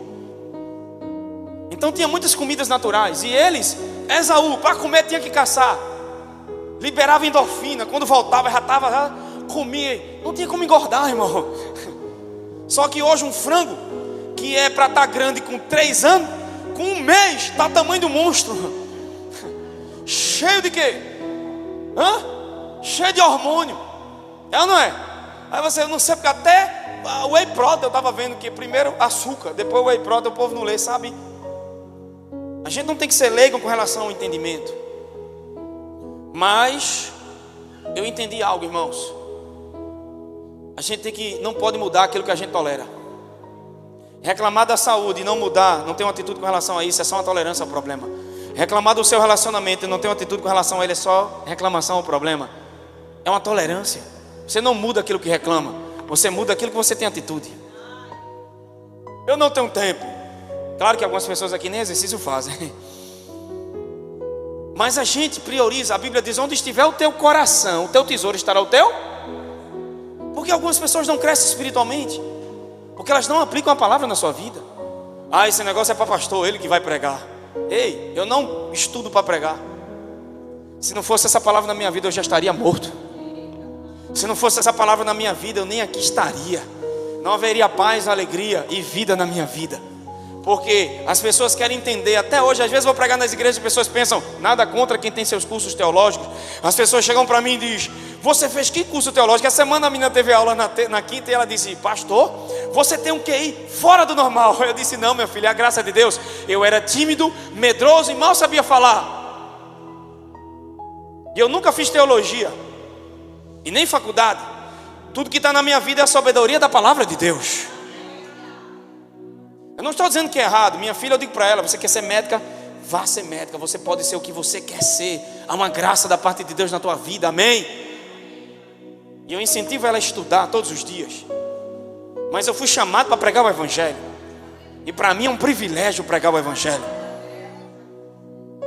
Então tinha muitas comidas naturais. E eles, Esaú, para comer tinha que caçar. Liberava endorfina. Quando voltava, já comia. Não tinha como engordar, irmão. Só que hoje um frango, que é para estar grande com 3 anos, com 1 mês, está o tamanho do monstro. Cheio de quê? Cheio de hormônio. É ou não é? Aí você, eu não sei, porque até o whey protein eu estava vendo que primeiro açúcar, depois o whey protein, o povo não lê, sabe? A gente não tem que ser leigo com relação ao entendimento. Mas eu entendi algo, irmãos. A gente não pode mudar aquilo que a gente tolera. Reclamar da saúde e não mudar, não ter uma atitude com relação a isso, é só uma tolerância ao problema. Reclamar do seu relacionamento e não ter uma atitude com relação a ele, é só reclamação ao problema. É uma tolerância. Você não muda aquilo que reclama, você muda aquilo que você tem atitude. Eu não tenho tempo. Claro que algumas pessoas aqui nem exercício fazem. Mas a gente prioriza. A Bíblia diz, onde estiver o teu coração, o teu tesouro estará o teu. Porque algumas pessoas não crescem espiritualmente, porque elas não aplicam a palavra na sua vida. Esse negócio é para pastor, ele que vai pregar. Ei, eu não estudo para pregar. Se não fosse essa palavra na minha vida, eu já estaria morto. Se não fosse essa palavra na minha vida, eu nem aqui estaria. Não haveria paz, alegria e vida na minha vida. Porque as pessoas querem entender. Até hoje, às vezes eu vou pregar nas igrejas, as pessoas pensam, nada contra quem tem seus cursos teológicos. As pessoas chegam para mim e dizem, você fez que curso teológico? Essa semana a menina teve aula na quinta e ela disse, pastor, você tem um QI fora do normal. Eu disse, não, meu filho, é a graça de Deus. Eu era tímido, medroso e mal sabia falar. E eu nunca fiz teologia e nem faculdade. Tudo que está na minha vida é a sabedoria da palavra de Deus. Eu não estou dizendo que é errado. Minha filha, eu digo para ela, você quer ser médica? Vá ser médica. Você pode ser o que você quer ser. Há uma graça da parte de Deus na tua vida, amém? E eu incentivo ela a estudar todos os dias. Mas eu fui chamado para pregar o Evangelho. E para mim é um privilégio pregar o Evangelho.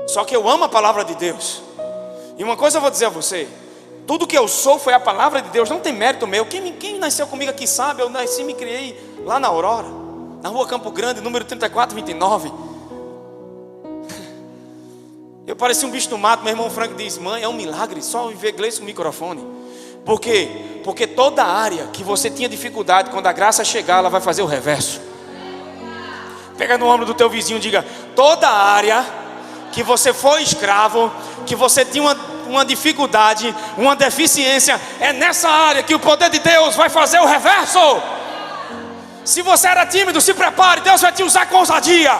Só que eu amo a palavra de Deus. E uma coisa eu vou dizer a você, tudo que eu sou foi a palavra de Deus. Não tem mérito meu. Quem nasceu comigo aqui sabe, eu nasci e me criei lá na Aurora, na rua Campo Grande, número 3429. Eu parecia um bicho do mato. Meu irmão Frank diz, mãe, é um milagre só viver inglês com microfone. Por quê? Porque toda área que você tinha dificuldade, quando a graça chegar, ela vai fazer o reverso. Pega no ombro do teu vizinho e diga, toda área que você foi escravo, que você tinha uma dificuldade, uma deficiência, é nessa área que o poder de Deus vai fazer o reverso. Se você era tímido, se prepare, Deus vai te usar com ousadia.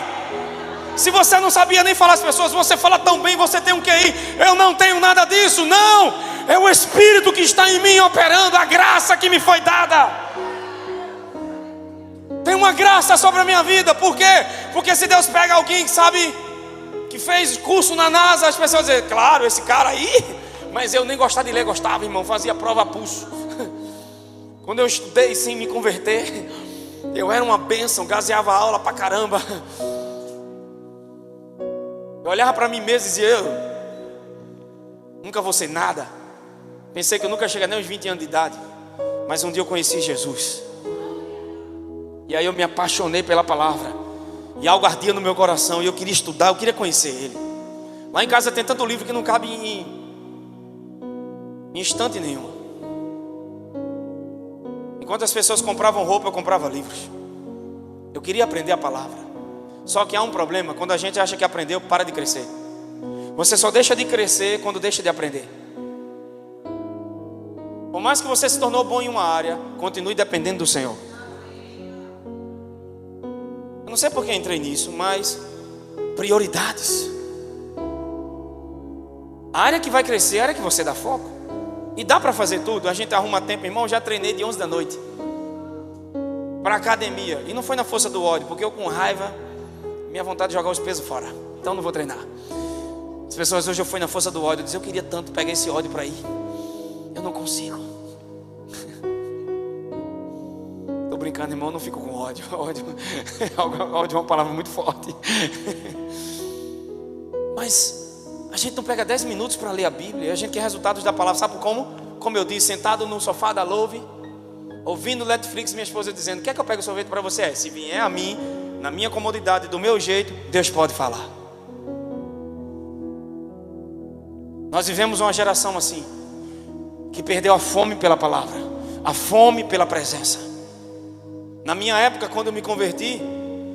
Se você não sabia nem falar às pessoas, você fala tão bem, você tem um QI. Eu não tenho nada disso, não. É o Espírito que está em mim operando, a graça que me foi dada. Tem uma graça sobre a minha vida. Por quê? Porque se Deus pega alguém, sabe, que fez curso na NASA, as pessoas dizem, claro, esse cara aí. Mas eu nem gostava de ler, gostava, irmão, fazia prova a pulso. Quando eu estudei sem me converter, eu era uma bênção, gazeava a aula pra caramba. Eu olhava para mim mesmo e dizia, eu nunca vou ser nada. Pensei que eu nunca chegaria nem aos 20 anos de idade. Mas um dia eu conheci Jesus. E aí eu me apaixonei pela palavra. E algo ardia no meu coração. E eu queria estudar, eu queria conhecer Ele. Lá em casa tem tanto livro que não cabe em instante nenhum. Enquanto as pessoas compravam roupa, eu comprava livros. Eu queria aprender a palavra. Só que há um problema, quando a gente acha que aprendeu, para de crescer. Você só deixa de crescer quando deixa de aprender. mais que você se tornou bom em uma área, continue dependendo do Senhor. Eu não sei por que entrei nisso, mas prioridades. A área que vai crescer é a área que você dá foco. E dá para fazer tudo. A gente arruma tempo, irmão. Já treinei de 11 da noite para academia. E não foi na força do ódio, porque eu com raiva, minha vontade de jogar os pesos fora. Então não vou treinar. As pessoas hoje eu fui na força do ódio. Eu disse, eu queria tanto pegar esse ódio para ir. Eu não consigo. Tô brincando, irmão. Eu não fico com ódio. Ódio é uma palavra muito forte. Mas a gente não pega 10 minutos para ler a Bíblia. A gente quer resultados da palavra. Sabe como? Como eu disse, sentado no sofá da Louve, ouvindo Netflix, minha esposa dizendo, quer que eu pegue o sorvete para você? Se vier a mim, na minha comodidade, do meu jeito, Deus pode falar. Nós vivemos uma geração assim, que perdeu a fome pela palavra, a fome pela presença. Na minha época, quando eu me converti,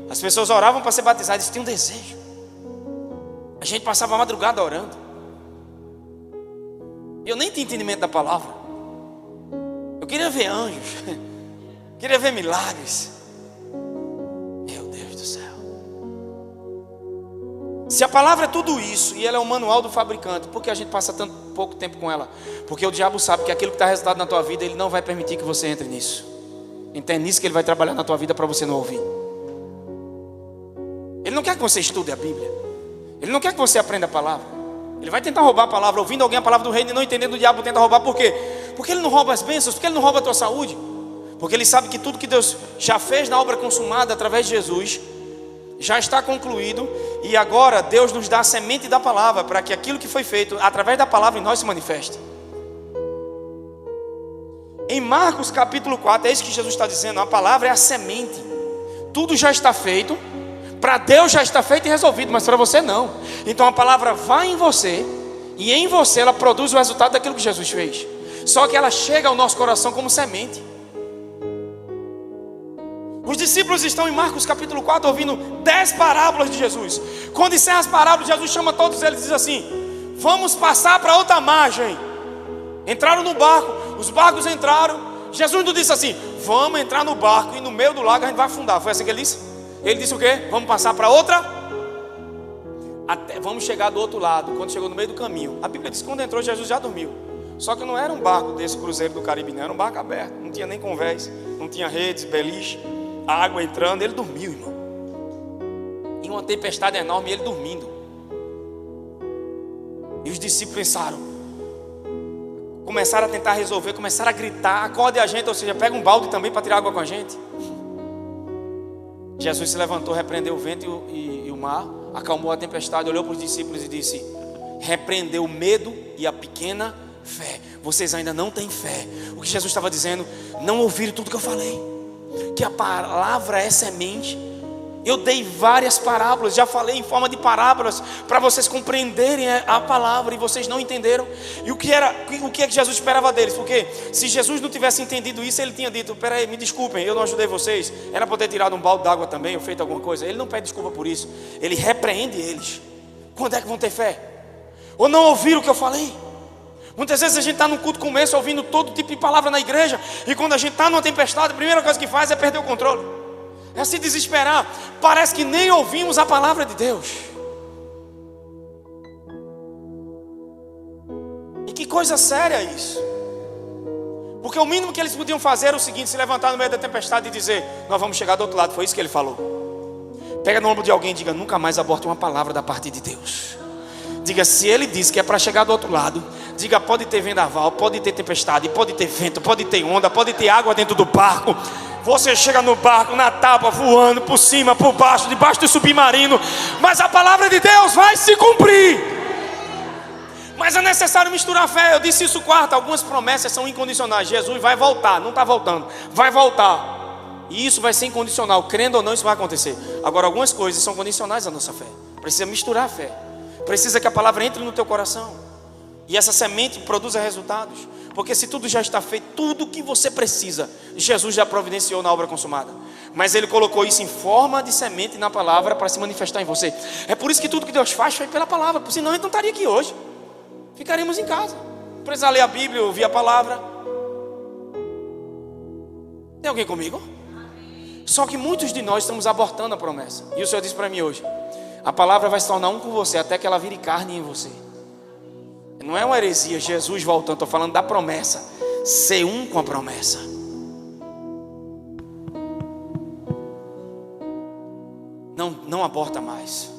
as pessoas oravam para ser batizadas, eles tinham desejo. A gente passava a madrugada orando. Eu nem tinha entendimento da palavra. Eu queria ver anjos. Queria ver milagres. Meu Deus do céu. Se a palavra é tudo isso e ela é o manual do fabricante, por que a gente passa tanto pouco tempo com ela? Porque o diabo sabe que aquilo que está resultado na tua vida, ele não vai permitir que você entre nisso. Entende nisso que ele vai trabalhar na tua vida para você não ouvir. Ele não quer que você estude a Bíblia. Ele não quer que você aprenda a palavra. Ele vai tentar roubar a palavra, ouvindo alguém a palavra do reino e não entendendo, o diabo tenta roubar. Por quê? Porque ele não rouba as bênçãos, porque ele não rouba a tua saúde. Porque ele sabe que tudo que Deus já fez na obra consumada através de Jesus já está concluído. E agora Deus nos dá a semente da palavra, para que aquilo que foi feito através da palavra em nós se manifeste. Em Marcos capítulo 4, é isso que Jesus está dizendo. A palavra é a semente. Tudo já está feito. Para Deus já está feito e resolvido, mas para você não. Então a palavra vai em você, e em você ela produz o resultado daquilo que Jesus fez. Só que ela chega ao nosso coração como semente. Os discípulos estão em Marcos capítulo 4 ouvindo 10 parábolas de Jesus. Quando encerra as parábolas, Jesus chama todos eles e diz assim: vamos passar para outra margem. Entraram no barco, os barcos entraram. Jesus não disse assim: vamos entrar no barco e no meio do lago a gente vai afundar. Foi assim que ele disse? Ele disse o quê? Vamos passar para outra. Vamos chegar do outro lado. Quando chegou no meio do caminho, a Bíblia diz que quando entrou, Jesus já dormiu. Só que não era um barco desse cruzeiro do Caribe, não. Era um barco aberto. Não tinha nem convés, não tinha redes, beliche, a água entrando. Ele dormiu, irmão. E uma tempestade enorme, e ele dormindo. E os discípulos pensaram, começaram a tentar resolver, começaram a gritar: acorde a gente, ou seja, pega um balde também para tirar água com a gente. Jesus se levantou, repreendeu o vento e o mar, acalmou a tempestade, olhou para os discípulos e disse: repreendeu o medo e a pequena fé. Vocês ainda não têm fé. O que Jesus estava dizendo: não ouviram tudo que eu falei, que a palavra é semente. Eu dei várias parábolas, já falei em forma de parábolas para vocês compreenderem a palavra, e vocês não entenderam. E o que é que Jesus esperava deles? Porque se Jesus não tivesse entendido isso, ele tinha dito: peraí, me desculpem, eu não ajudei vocês. Era para ter tirado um balde d'água também, ou feito alguma coisa. Ele não pede desculpa por isso, ele repreende eles. Quando é que vão ter fé? Ou não ouviram o que eu falei? Muitas vezes a gente está num culto como esse, ouvindo todo tipo de palavra na igreja, e quando a gente está numa tempestade, a primeira coisa que faz é perder o controle, é se desesperar. Parece que nem ouvimos a palavra de Deus. E que coisa séria isso. Porque o mínimo que eles podiam fazer era o seguinte: se levantar no meio da tempestade e dizer: nós vamos chegar do outro lado. Foi isso que ele falou. Pega no ombro de alguém e diga: nunca mais aborte uma palavra da parte de Deus. Diga: se ele disse que é para chegar do outro lado, diga: pode ter vendaval, pode ter tempestade, pode ter vento, pode ter onda, pode ter água dentro do barco. Você chega no barco, na tábua, voando por cima, por baixo, debaixo do submarino, mas a palavra de Deus vai se cumprir. Mas é necessário misturar a fé. Eu disse isso quarta. Algumas promessas são incondicionais. Jesus vai voltar, não está voltando, vai voltar. E isso vai ser incondicional, crendo ou não, isso vai acontecer. Agora, algumas coisas são condicionais à nossa fé. Precisa misturar a fé. Precisa que a palavra entre no teu coração, e essa semente produza resultados. Porque se tudo já está feito, tudo que você precisa, Jesus já providenciou na obra consumada. Mas Ele colocou isso em forma de semente na palavra para se manifestar em você. É por isso que tudo que Deus faz foi pela palavra. Senão a gente não estaria aqui hoje. Ficaríamos em casa. Precisa ler a Bíblia, ouvir a palavra. Tem alguém comigo? Só que muitos de nós estamos abortando a promessa. E o Senhor disse para mim hoje: a palavra vai se tornar um com você até que ela vire carne em você. Não é uma heresia, Jesus voltando, estou falando da promessa. Ser um com a promessa. Não aborta mais.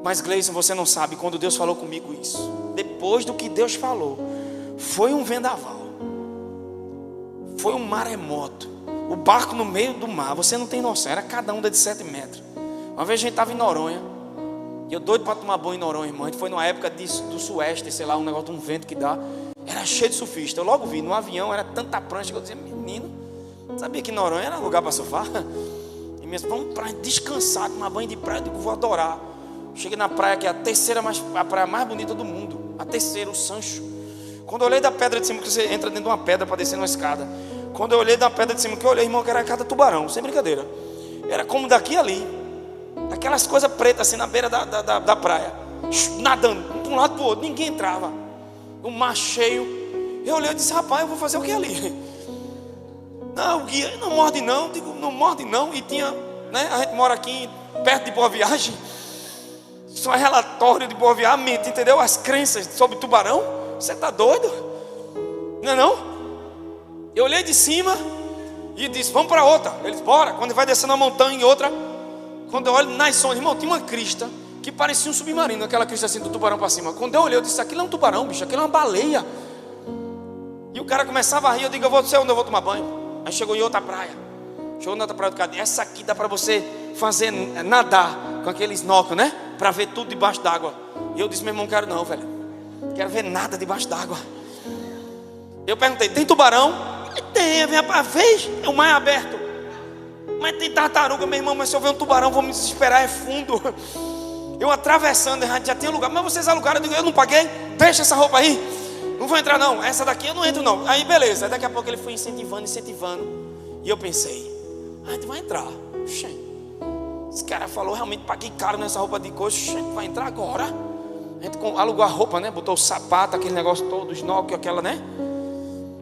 Mas Gleison, você não sabe, quando Deus falou comigo isso, depois do que Deus falou, foi um vendaval, foi um maremoto, o barco no meio do mar, você não tem noção, era cada onda de 7 metros. Uma vez a gente estava em Noronha, e eu doido para tomar banho em Noronha, irmão. A gente foi numa época do sueste, sei lá, um negócio de um vento que dá, era cheio de surfista. Eu logo vi, no avião era tanta prancha que eu dizia: menino, sabia que Noronha era lugar para surfar? E mesmo, vamos para descansar, tomar banho de praia. Eu digo: vou adorar. Cheguei na praia, que é a praia mais bonita do mundo, a terceira, o Sancho. Quando eu olhei da pedra de cima, que você entra dentro de uma pedra para descer numa escada. Quando eu olhei da pedra de cima, que eu olhei, irmão, que era cada tubarão, sem brincadeira. Era como daqui ali, aquelas coisas pretas assim na beira da praia, nadando de um lado para o outro, ninguém entrava. O mar cheio. Eu olhei e disse: rapaz, eu vou fazer o que ali? Não, o guia: não morde não. Digo: não morde não. E tinha, né, a gente mora aqui perto de Boa Viagem. Isso é relatório de Boa Viagem, entendeu? As crenças sobre tubarão. Você está doido? Não é não? Eu olhei de cima e disse: vamos para outra. Eles: bora. Quando vai descendo a montanha em outra, quando eu olho nas sondas, irmão, tinha uma crista que parecia um submarino, aquela crista assim do tubarão para cima. Quando eu olhei, eu disse: aquilo é um tubarão, bicho, aquilo é uma baleia. E o cara começava a rir. Eu digo: eu vou dizer onde eu vou tomar banho. Aí chegou em outra praia. Chegou na outra praia do Cadê? Essa aqui dá para você fazer, nadar com aquele snorkel, né? Para ver tudo debaixo d'água. E eu disse: meu irmão, não quero não, velho. Não quero ver nada debaixo d'água. Eu perguntei: tem tubarão? Tem, vem a vez, é o mar é aberto. Mas tem tartaruga, meu irmão. Mas se eu ver um tubarão, vou me desesperar, é fundo. Eu atravessando, já tinha lugar. Mas vocês alugaram? Eu digo: eu não paguei, deixa essa roupa aí. Não vou entrar não, essa daqui eu não entro não. Aí beleza, daqui a pouco ele foi incentivando. E eu pensei: a gente vai entrar. Oxê, esse cara falou, realmente paguei caro nessa roupa de coisa. Oxê, vai entrar agora. A gente alugou a roupa, né? Botou o sapato, aquele negócio todo, o snorkel, aquela, né?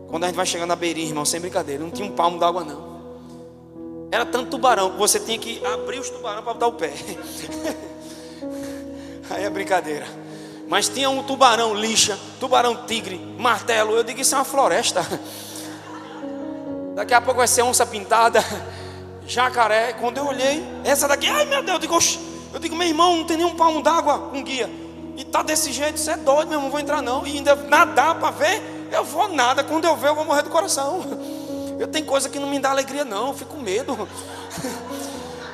Quando a gente vai chegando na beirinha, irmão, sem brincadeira, não tinha um palmo d'água não. Era tanto tubarão que você tinha que abrir os tubarão para botar o pé. Aí é brincadeira. Mas tinha um tubarão lixa, tubarão tigre, martelo. Eu digo: isso é uma floresta. Daqui a pouco vai ser onça pintada, jacaré. Quando eu olhei, essa daqui, ai meu Deus, eu digo: meu irmão, não tem nenhum palmo d'água com guia. E tá desse jeito, você é doido, meu irmão, não vou entrar não. E ainda nadar para ver, eu vou nada. Quando eu ver, eu vou morrer do coração. Eu tenho coisa que não me dá alegria não, eu fico com medo.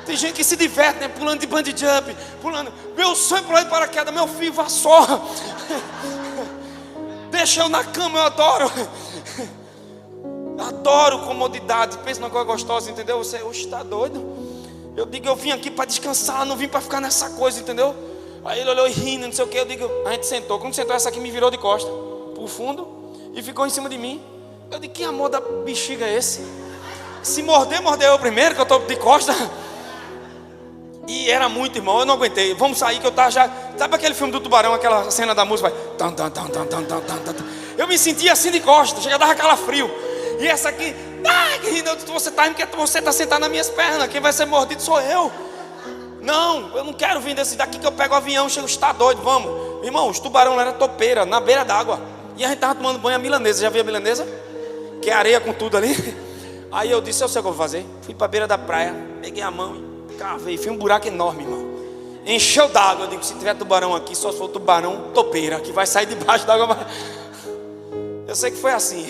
Tem gente que se diverte, né? Pulando de bungee jump, pulando. Meu sonho é pular de paraquedas, meu filho, vassoura. Deixa eu na cama, eu adoro. Adoro comodidade. Pensa numa coisa gostosa, entendeu? Você está doido? Eu digo: eu vim aqui para descansar, não vim para ficar nessa coisa, entendeu? Aí ele olhou e rindo, não sei o que. Eu digo: a gente sentou. Quando sentou, essa aqui me virou de costa pro fundo e ficou em cima de mim. Eu digo: que amor da bexiga é esse? Se morder, mordeu eu primeiro, que eu estou de costa. E era muito, irmão, eu não aguentei. Vamos sair, que eu estava já... Sabe aquele filme do tubarão, aquela cena da música? Vai... Eu me sentia assim de costa, chega a dar calafrio. E essa aqui... você está sentado nas minhas pernas, quem vai ser mordido sou eu. Não, eu não quero vir desse daqui, que eu pego o avião, chego, está doido, vamos. Irmão, os tubarão lá era topeira, na beira d'água. E a gente estava tomando banho a milanesa. Já viu a milanesa? Que é areia com tudo ali. Aí eu disse: eu sei o que eu vou fazer. Fui para a beira da praia, peguei a mão e cavei. Fui um buraco enorme, irmão. Encheu d'água. Eu digo: se tiver tubarão aqui, só se for tubarão topeira, que vai sair debaixo d'água. Eu sei que foi assim.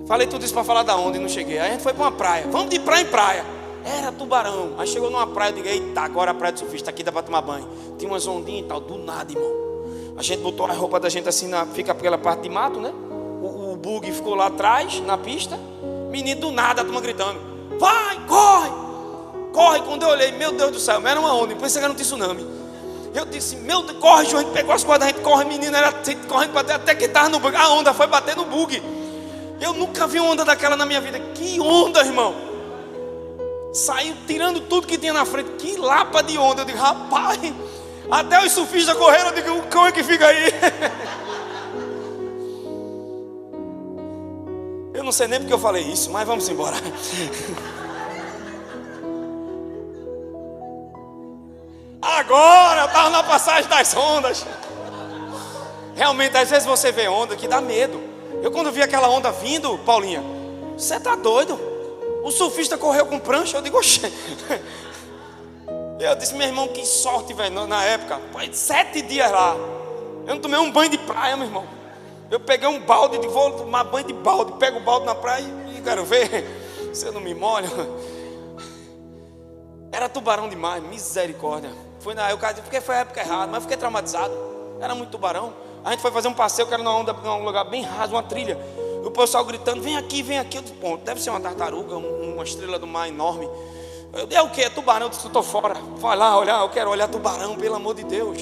Falei tudo isso para falar da onda e não cheguei. Aí a gente foi para uma praia. Vamos de praia em praia. Era tubarão. Aí chegou numa praia, eu digo: eita, agora a praia do surfista, aqui dá para tomar banho. Tinha umas ondinhas e tal, do nada, irmão. A gente botou a roupa da gente assim, fica pela parte de mato, né? O bug ficou lá atrás, na pista. Menino, do nada, a turma gritando: vai, corre, corre. Quando eu olhei, meu Deus do céu, era uma onda, pensei que era um tsunami. Eu disse: meu Deus, corre, João. A gente pegou as coisas, a gente corre, menino, era correndo até que estava no bug. A onda foi bater no bug. Eu nunca vi uma onda daquela na minha vida. Que onda, irmão. Saiu tirando tudo que tinha na frente. Que lapa de onda. Eu digo: rapaz, até os surfistas correram. Eu digo: o cão é que fica aí. Eu não sei nem porque eu falei isso, mas vamos embora. Agora eu estava na passagem das ondas. Realmente, às vezes você vê onda que dá medo. Eu quando vi aquela onda vindo, Paulinha, você tá doido? O surfista correu com prancha, eu digo, oxê. Eu disse, meu irmão, que sorte, velho, na época. 7 dias lá. Eu não tomei um banho de praia, meu irmão. Eu peguei um balde, vou tomar banho de balde. Pego o balde na praia e quero ver se eu não me molho. Era tubarão demais, misericórdia. Foi na época, porque foi a época errada, mas fiquei traumatizado. Era muito tubarão. A gente foi fazer um passeio, que era num lugar bem raso, uma trilha. E o pessoal gritando, vem aqui, vem aqui. Eu disse, bom, deve ser uma tartaruga, uma estrela do mar enorme. Eu disse, é o que? É tubarão? Eu disse, eu estou fora. Vai lá olhar, eu quero olhar tubarão, pelo amor de Deus.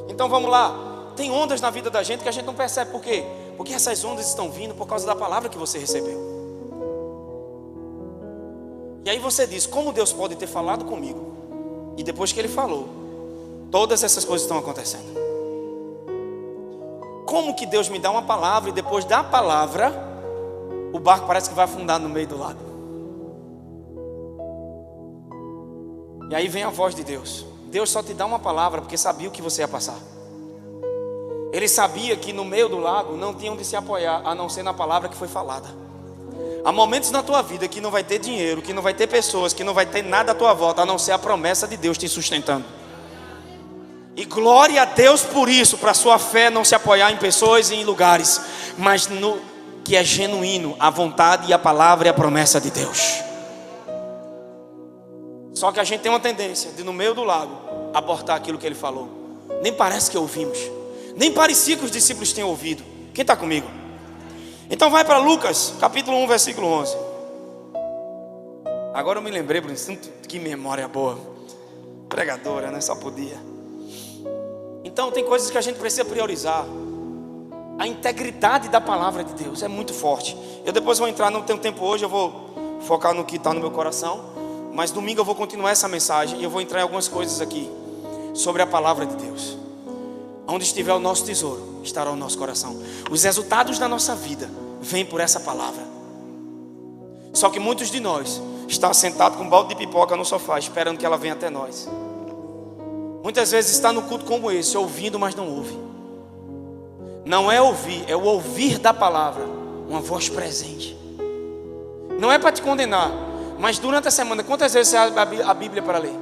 Então vamos lá. Tem ondas na vida da gente que a gente não percebe. Por quê? Porque essas ondas estão vindo por causa da palavra que você recebeu. E aí você diz, como Deus pode ter falado comigo? E depois que Ele falou, todas essas coisas estão acontecendo. Como que Deus me dá uma palavra e depois da palavra, o barco parece que vai afundar no meio do lago? E aí vem a voz de Deus. Deus só te dá uma palavra porque sabia o que você ia passar. Ele sabia que no meio do lago não tinha onde se apoiar, a não ser na palavra que foi falada. Há momentos na tua vida que não vai ter dinheiro, que não vai ter pessoas, que não vai ter nada à tua volta, a não ser a promessa de Deus te sustentando. E glória a Deus por isso, para a sua fé não se apoiar em pessoas e em lugares, mas no que é genuíno, a vontade e a palavra e a promessa de Deus. Só que a gente tem uma tendência de no meio do lago abortar aquilo que Ele falou. Nem parece que ouvimos, nem parecia que os discípulos tinham ouvido. Quem está comigo? Então vai para Lucas, capítulo 1, versículo 11. Agora eu me lembrei, Bruno, que memória boa. Pregadora, né? Só podia. Então tem coisas que a gente precisa priorizar. A integridade da palavra de Deus é muito forte. Eu depois vou entrar, não tenho tempo hoje, eu vou focar no que está no meu coração. Mas domingo eu vou continuar essa mensagem e eu vou entrar em algumas coisas aqui sobre a palavra de Deus. Onde estiver o nosso tesouro, estará o nosso coração. Os resultados da nossa vida vêm por essa palavra. Só que muitos de nós estão sentados com um balde de pipoca no sofá, esperando que ela venha até nós. Muitas vezes está no culto como esse, ouvindo, mas não ouve. Não é ouvir, é o ouvir da palavra, uma voz presente. Não é para te condenar, mas durante a semana, quantas vezes você abre a Bíblia para ler?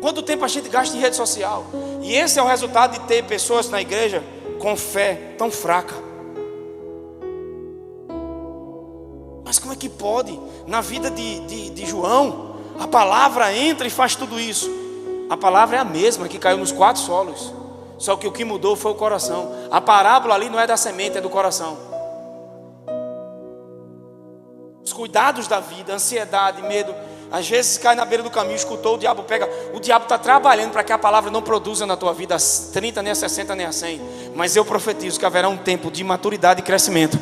Quanto tempo a gente gasta em rede social? E esse é o resultado de ter pessoas na igreja com fé tão fraca. Mas como é que pode? Na vida de João, a palavra entra e faz tudo isso. A palavra é a mesma que caiu nos 4 solos. Só que o que mudou foi o coração. A parábola ali não é da semente, é do coração. Os cuidados da vida, ansiedade, medo. Às vezes cai na beira do caminho, escutou, o diabo pega. O diabo está trabalhando para que a palavra não produza na tua vida 30, nem a 60, nem a 100. Mas eu profetizo que haverá um tempo de maturidade e crescimento,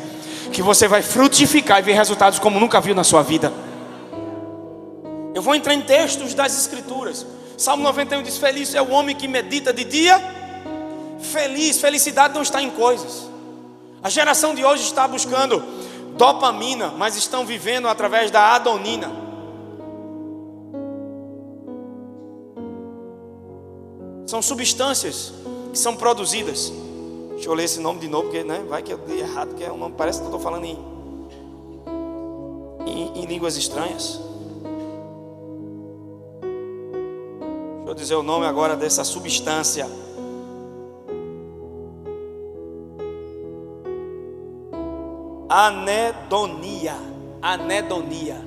que você vai frutificar e ver resultados como nunca viu na sua vida. Eu vou entrar em textos das escrituras. Salmo 91 diz, feliz é o homem que medita de dia. Felicidade não está em coisas. A geração de hoje está buscando dopamina, mas estão vivendo através da adonina. São substâncias que são produzidas. Deixa eu ler esse nome de novo, porque vai que eu dei errado, porque é um nome, parece que eu estou falando em línguas estranhas. Deixa eu dizer o nome agora dessa substância. Anedonia. Anedonia.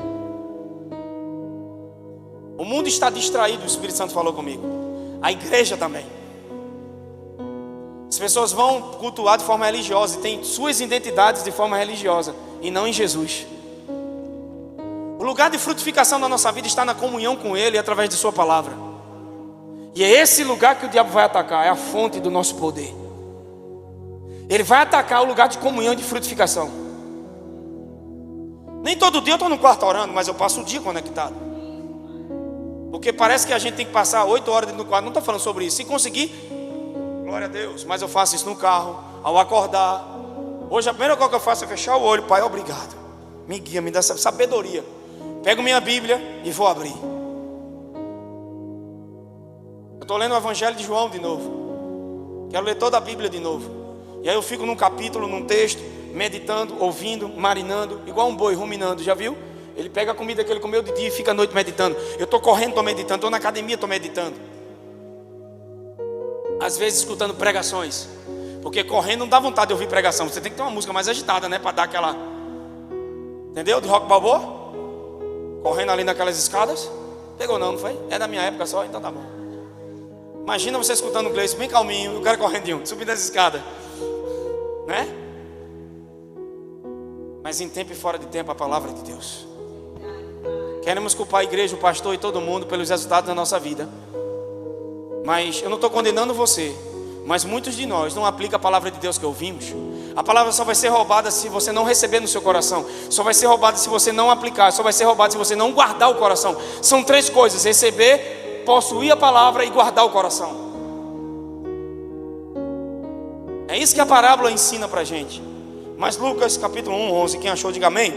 O mundo está distraído, o Espírito Santo falou comigo. A igreja também. As pessoas vão cultuar de forma religiosa e têm suas identidades de forma religiosa e não em Jesus. O lugar de frutificação da nossa vida está na comunhão com Ele através de Sua palavra. E é esse lugar que o diabo vai atacar, é a fonte do nosso poder. Ele vai atacar o lugar de comunhão e de frutificação. Nem todo dia eu estou no quarto orando, mas eu passo o dia conectado. Porque parece que a gente tem que passar 8 horas dentro do quarto. Não estou falando sobre isso. Se conseguir, glória a Deus. Mas eu faço isso no carro, ao acordar, Hoje a primeira coisa que eu faço é fechar o olho. Pai, obrigado. Me guia, me dá sabedoria. Pego minha Bíblia e vou abrir. Eu estou lendo o Evangelho de João de novo. Quero ler toda a Bíblia de novo. E aí eu fico num capítulo, num texto, meditando, ouvindo, marinando, igual um boi ruminando, já viu? Ele pega a comida que ele comeu de dia e fica à noite meditando. Eu estou correndo, estou meditando, estou na academia, estou meditando. Às vezes escutando pregações. Porque correndo não dá vontade de ouvir pregação. Você tem que ter uma música mais agitada, né? Para dar aquela... Entendeu? De rock balboa. Correndo ali naquelas escadas. Pegou não foi? É da minha época só, então tá bom. Imagina você escutando o Gleice bem calminho e o cara correndo de um, subindo as escadas. Né? Mas em tempo e fora de tempo a palavra de Deus. Queremos culpar a igreja, o pastor e todo mundo pelos resultados da nossa vida. Mas eu não estou condenando você. Mas muitos de nós não aplicam a palavra de Deus que ouvimos. A palavra só vai ser roubada se você não receber no seu coração. Só vai ser roubada se você não aplicar. Só vai ser roubada se você não guardar o coração. São três coisas: receber, possuir a palavra e guardar o coração. É isso que a parábola ensina pra gente. Mas Lucas capítulo 1, 11, quem achou diga amém.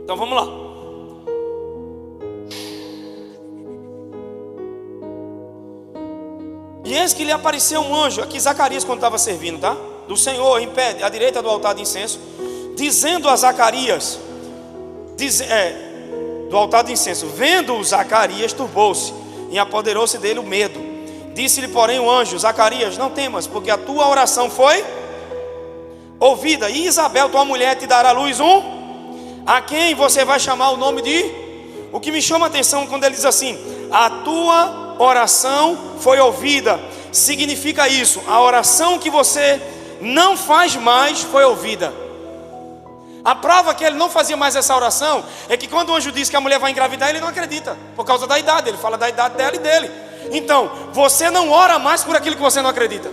Então vamos lá. E eis que lhe apareceu um anjo, aqui Zacarias quando estava servindo, tá? Do Senhor em pé, à direita do altar de incenso, dizendo a Zacarias, do altar de incenso, vendo-o Zacarias, turbou-se e apoderou-se dele o medo. Disse-lhe porém o anjo: Zacarias, não temas, porque a tua oração foi ouvida, e Isabel, tua mulher, te dará à luz a quem você vai chamar o nome de... O que me chama a atenção quando ele diz assim: a tua oração foi ouvida, significa isso, a oração que você não faz mais foi ouvida. A prova que ele não fazia mais essa oração é que quando o anjo diz que a mulher vai engravidar, ele não acredita, por causa da idade. Ele fala da idade dela e dele. Então, você não ora mais por aquilo que você não acredita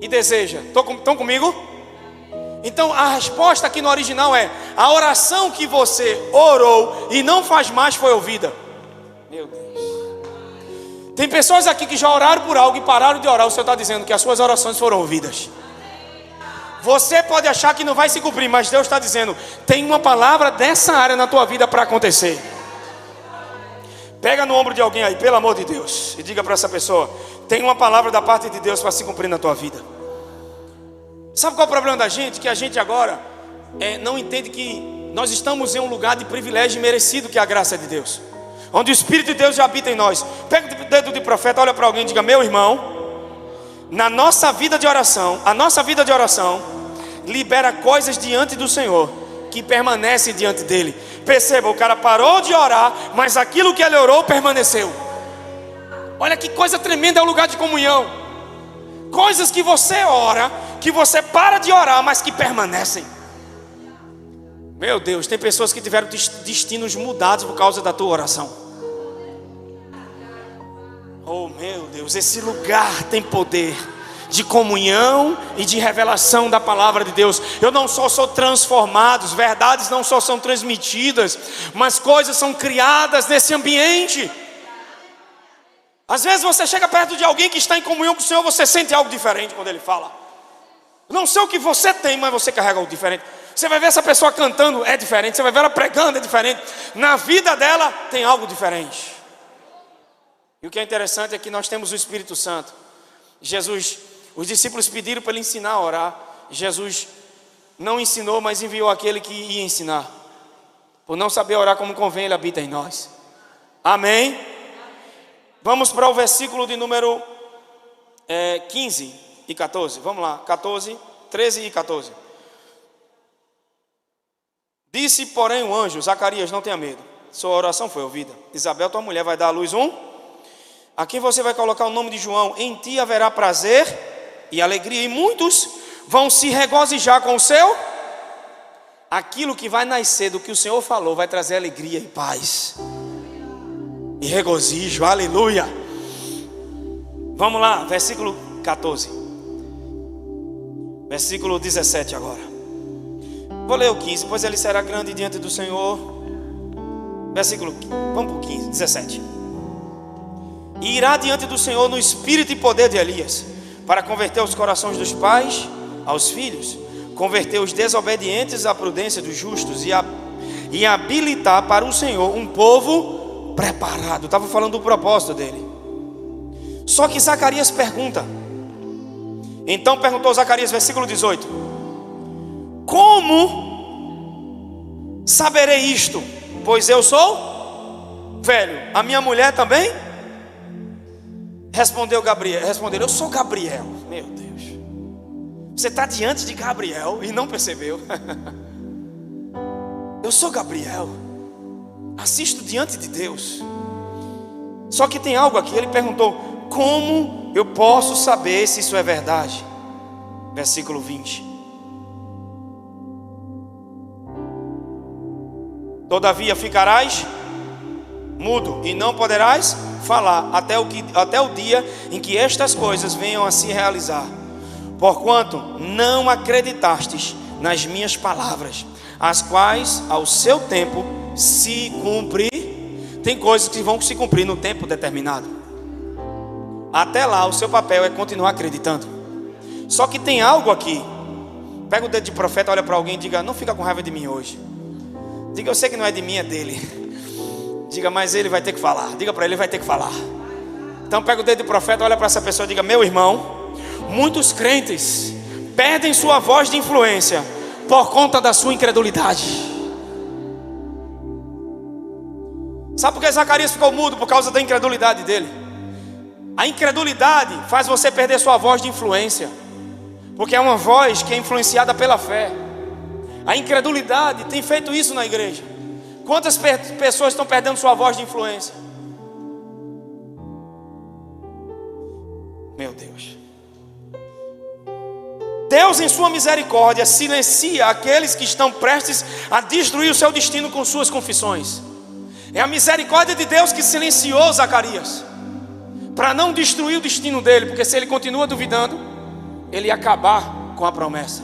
e deseja. Estão comigo? Então a resposta aqui no original é: a oração que você orou e não faz mais foi ouvida. Meu Deus. Tem pessoas aqui que já oraram por algo e pararam de orar. O Senhor está dizendo que as suas orações foram ouvidas. Você pode achar que não vai se cumprir, mas Deus está dizendo: tem uma palavra dessa área na tua vida para acontecer. Pega no ombro de alguém aí, pelo amor de Deus, e diga para essa pessoa: tem uma palavra da parte de Deus para se cumprir na tua vida. Sabe qual é o problema da gente? Que a gente agora não entende que nós estamos em um lugar de privilégio merecido, que é a graça de Deus, onde o Espírito de Deus já habita em nós. Pega o dedo de profeta, olha para alguém e diga: meu irmão, na nossa vida de oração, a nossa vida de oração libera coisas diante do Senhor que permanecem diante dele. Perceba, o cara parou de orar, mas aquilo que ele orou permaneceu. Olha que coisa tremenda é o lugar de comunhão. Coisas que você ora, que você para de orar, mas que permanecem. Meu Deus, tem pessoas que tiveram destinos mudados por causa da tua oração. Oh meu Deus, esse lugar tem poder de comunhão e de revelação da palavra de Deus. Eu não só sou transformado, verdades não só são transmitidas, mas coisas são criadas nesse ambiente. Às vezes você chega perto de alguém que está em comunhão com o Senhor, você sente algo diferente quando ele fala. Não sei o que você tem, mas você carrega algo diferente. Você vai ver essa pessoa cantando, é diferente. Você vai ver ela pregando, é diferente. Na vida dela tem algo diferente. E o que é interessante é que nós temos o Espírito Santo. Jesus, os discípulos pediram para ele ensinar a orar. Jesus não ensinou, mas enviou aquele que ia ensinar. Por não saber orar como convém, ele habita em nós. Amém? Vamos para o versículo de número 15 e 14. Vamos lá, 14, 13 e 14. Disse, porém, o anjo: Zacarias, não tenha medo, sua oração foi ouvida. Isabel, tua mulher, vai dar à luz a quem você vai colocar o nome de João. Em ti haverá prazer e alegria, e muitos vão se regozijar com o seu. Aquilo que vai nascer do que o Senhor falou vai trazer alegria e paz e regozijo, aleluia. Vamos lá, versículo 14, versículo 17 agora. Vou ler o 15. Pois ele será grande diante do Senhor. Versículo, vamos para o 15, 17. E irá diante do Senhor no espírito e poder de Elias, para converter os corações dos pais aos filhos, converter os desobedientes à prudência dos justos e habilitar para o Senhor um povo preparado. Estava falando do propósito dele. Só que Zacarias pergunta. Então perguntou Zacarias, versículo 18: como saberei isto? Pois eu sou velho. A minha mulher também? Respondeu Gabriel. Responderam: eu sou Gabriel. Meu Deus. Você está diante de Gabriel e não percebeu. Eu sou Gabriel. Assisto diante de Deus. Só que tem algo aqui. Ele perguntou: como eu posso saber se isso é verdade? Versículo 20. Todavia ficarás mudo e não poderás falar até o dia em que estas coisas venham a se realizar. Porquanto não acreditastes nas minhas palavras, as quais ao seu tempo se cumprir. Tem coisas que vão se cumprir no tempo determinado. Até lá o seu papel é continuar acreditando. Só que tem algo aqui. Pega o dedo de profeta, olha para alguém e diga: não fica com raiva de mim hoje. Diga: eu sei que não é de mim, é dele. Diga: mas ele vai ter que falar. Diga para ele: vai ter que falar. Então pega o dedo de profeta, olha para essa pessoa e diga: meu irmão, muitos crentes perdem sua voz de influência por conta da sua incredulidade. Sabe por que Zacarias ficou mudo? Por causa da incredulidade dele. A incredulidade faz você perder sua voz de influência, porque é uma voz que é influenciada pela fé. A incredulidade tem feito isso na igreja. Quantas pessoas estão perdendo sua voz de influência? Meu Deus. Deus em sua misericórdia silencia aqueles que estão prestes a destruir o seu destino com suas confissões. É a misericórdia de Deus que silenciou Zacarias, para não destruir o destino dele, porque se ele continua duvidando, ele ia acabar com a promessa.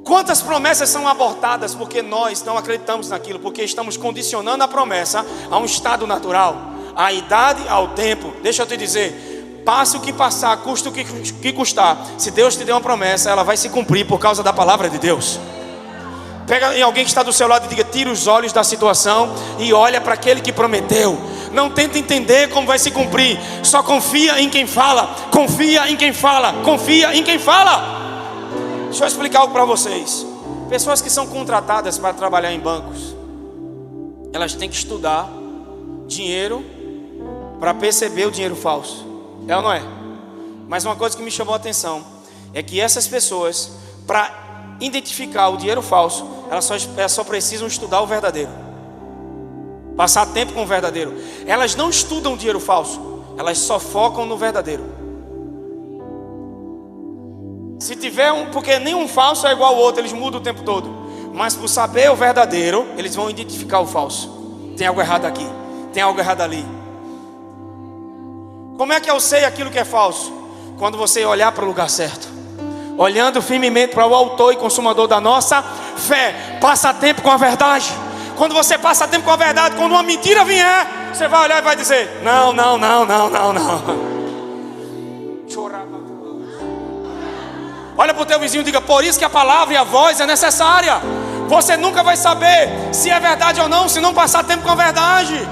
Quantas promessas são abortadas porque nós não acreditamos naquilo, porque estamos condicionando a promessa a um estado natural, à idade, ao tempo. Deixa eu te dizer, passe o que passar, custe o que custar, se Deus te deu uma promessa, ela vai se cumprir por causa da palavra de Deus. Pega em alguém que está do seu lado e diga: tira os olhos da situação e olha para aquele que prometeu. Não tenta entender como vai se cumprir, só confia em quem fala. Confia em quem fala, confia em quem fala. Deixa eu explicar algo para vocês. Pessoas que são contratadas para trabalhar em bancos, elas têm que estudar dinheiro para perceber o dinheiro falso. É ou não é? Mas uma coisa que me chamou a atenção é que essas pessoas, para identificar o dinheiro falso, elas só precisam estudar o verdadeiro, passar tempo com o verdadeiro. Elas não estudam o dinheiro falso, elas só focam no verdadeiro. Se tiver porque nenhum falso é igual ao outro, eles mudam o tempo todo. Mas por saber o verdadeiro, eles vão identificar o falso. Tem algo errado aqui, tem algo errado ali. Como é que eu sei aquilo que é falso? Quando você olhar para o lugar certo, olhando firmemente para o autor e consumador da nossa fé. Passa tempo com a verdade. Quando você passa tempo com a verdade, quando uma mentira vier, você vai olhar e vai dizer: não, não, não, não, não, não. Olha para o teu vizinho e diga: por isso que a palavra e a voz é necessária. Você nunca vai saber se é verdade ou não se não passar tempo com a verdade.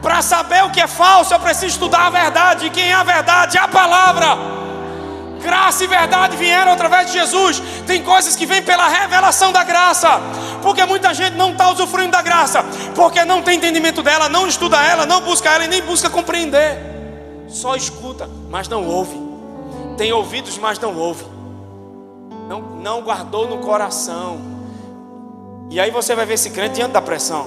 Para saber o que é falso, eu preciso estudar a verdade. E quem é a verdade? É a palavra. Graça e verdade vieram através de Jesus. Tem coisas que vêm pela revelação da graça, porque muita gente não está usufruindo da graça, porque não tem entendimento dela, não estuda ela, não busca ela e nem busca compreender. Só escuta, mas não ouve. Tem ouvidos, mas não ouve. Não guardou no coração. E aí você vai ver esse crente diante da pressão.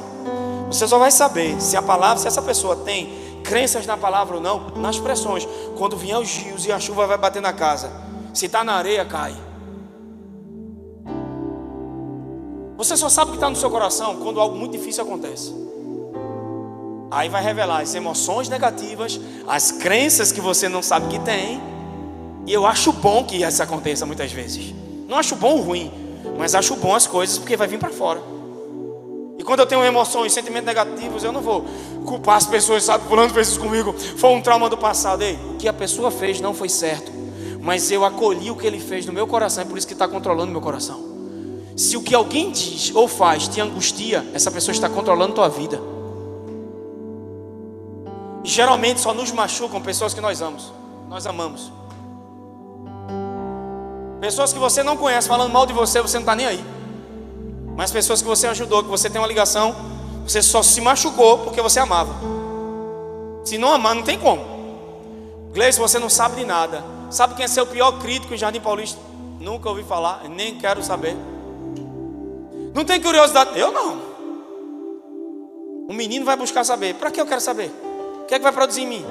Você só vai saber se a palavra, se essa pessoa tem crenças na palavra ou não, nas pressões. Quando vier os rios e a chuva vai bater na casa, se está na areia, cai. Você só sabe o que está no seu coração quando algo muito difícil acontece. Aí vai revelar as emoções negativas, as crenças que você não sabe que tem. E eu acho bom que isso aconteça muitas vezes. Não acho bom ou ruim, mas acho bom as coisas, porque vai vir para fora. E Quando eu tenho emoções, sentimentos negativos, eu não vou culpar as pessoas, sabe, fulano fez isso comigo, foi um trauma do passado. Ei, o que a pessoa fez não foi certo, mas eu acolhi o que ele fez no meu coração, é por isso que está controlando meu coração. Se o que alguém diz ou faz te angustia, essa pessoa está controlando tua vida. E geralmente só nos machucam pessoas que nós amamos. Pessoas que você não conhece falando mal de você, você não está nem aí. Mas pessoas que você ajudou, que você tem uma ligação, você só se machucou porque você amava. Se não amar, não tem como. Gleice, você não sabe de nada. Sabe quem é seu pior crítico em Jardim Paulista? Nunca ouvi falar, nem quero saber. Não tem curiosidade? Eu não. O menino vai buscar saber. Para que eu quero saber? O que é que vai produzir em mim?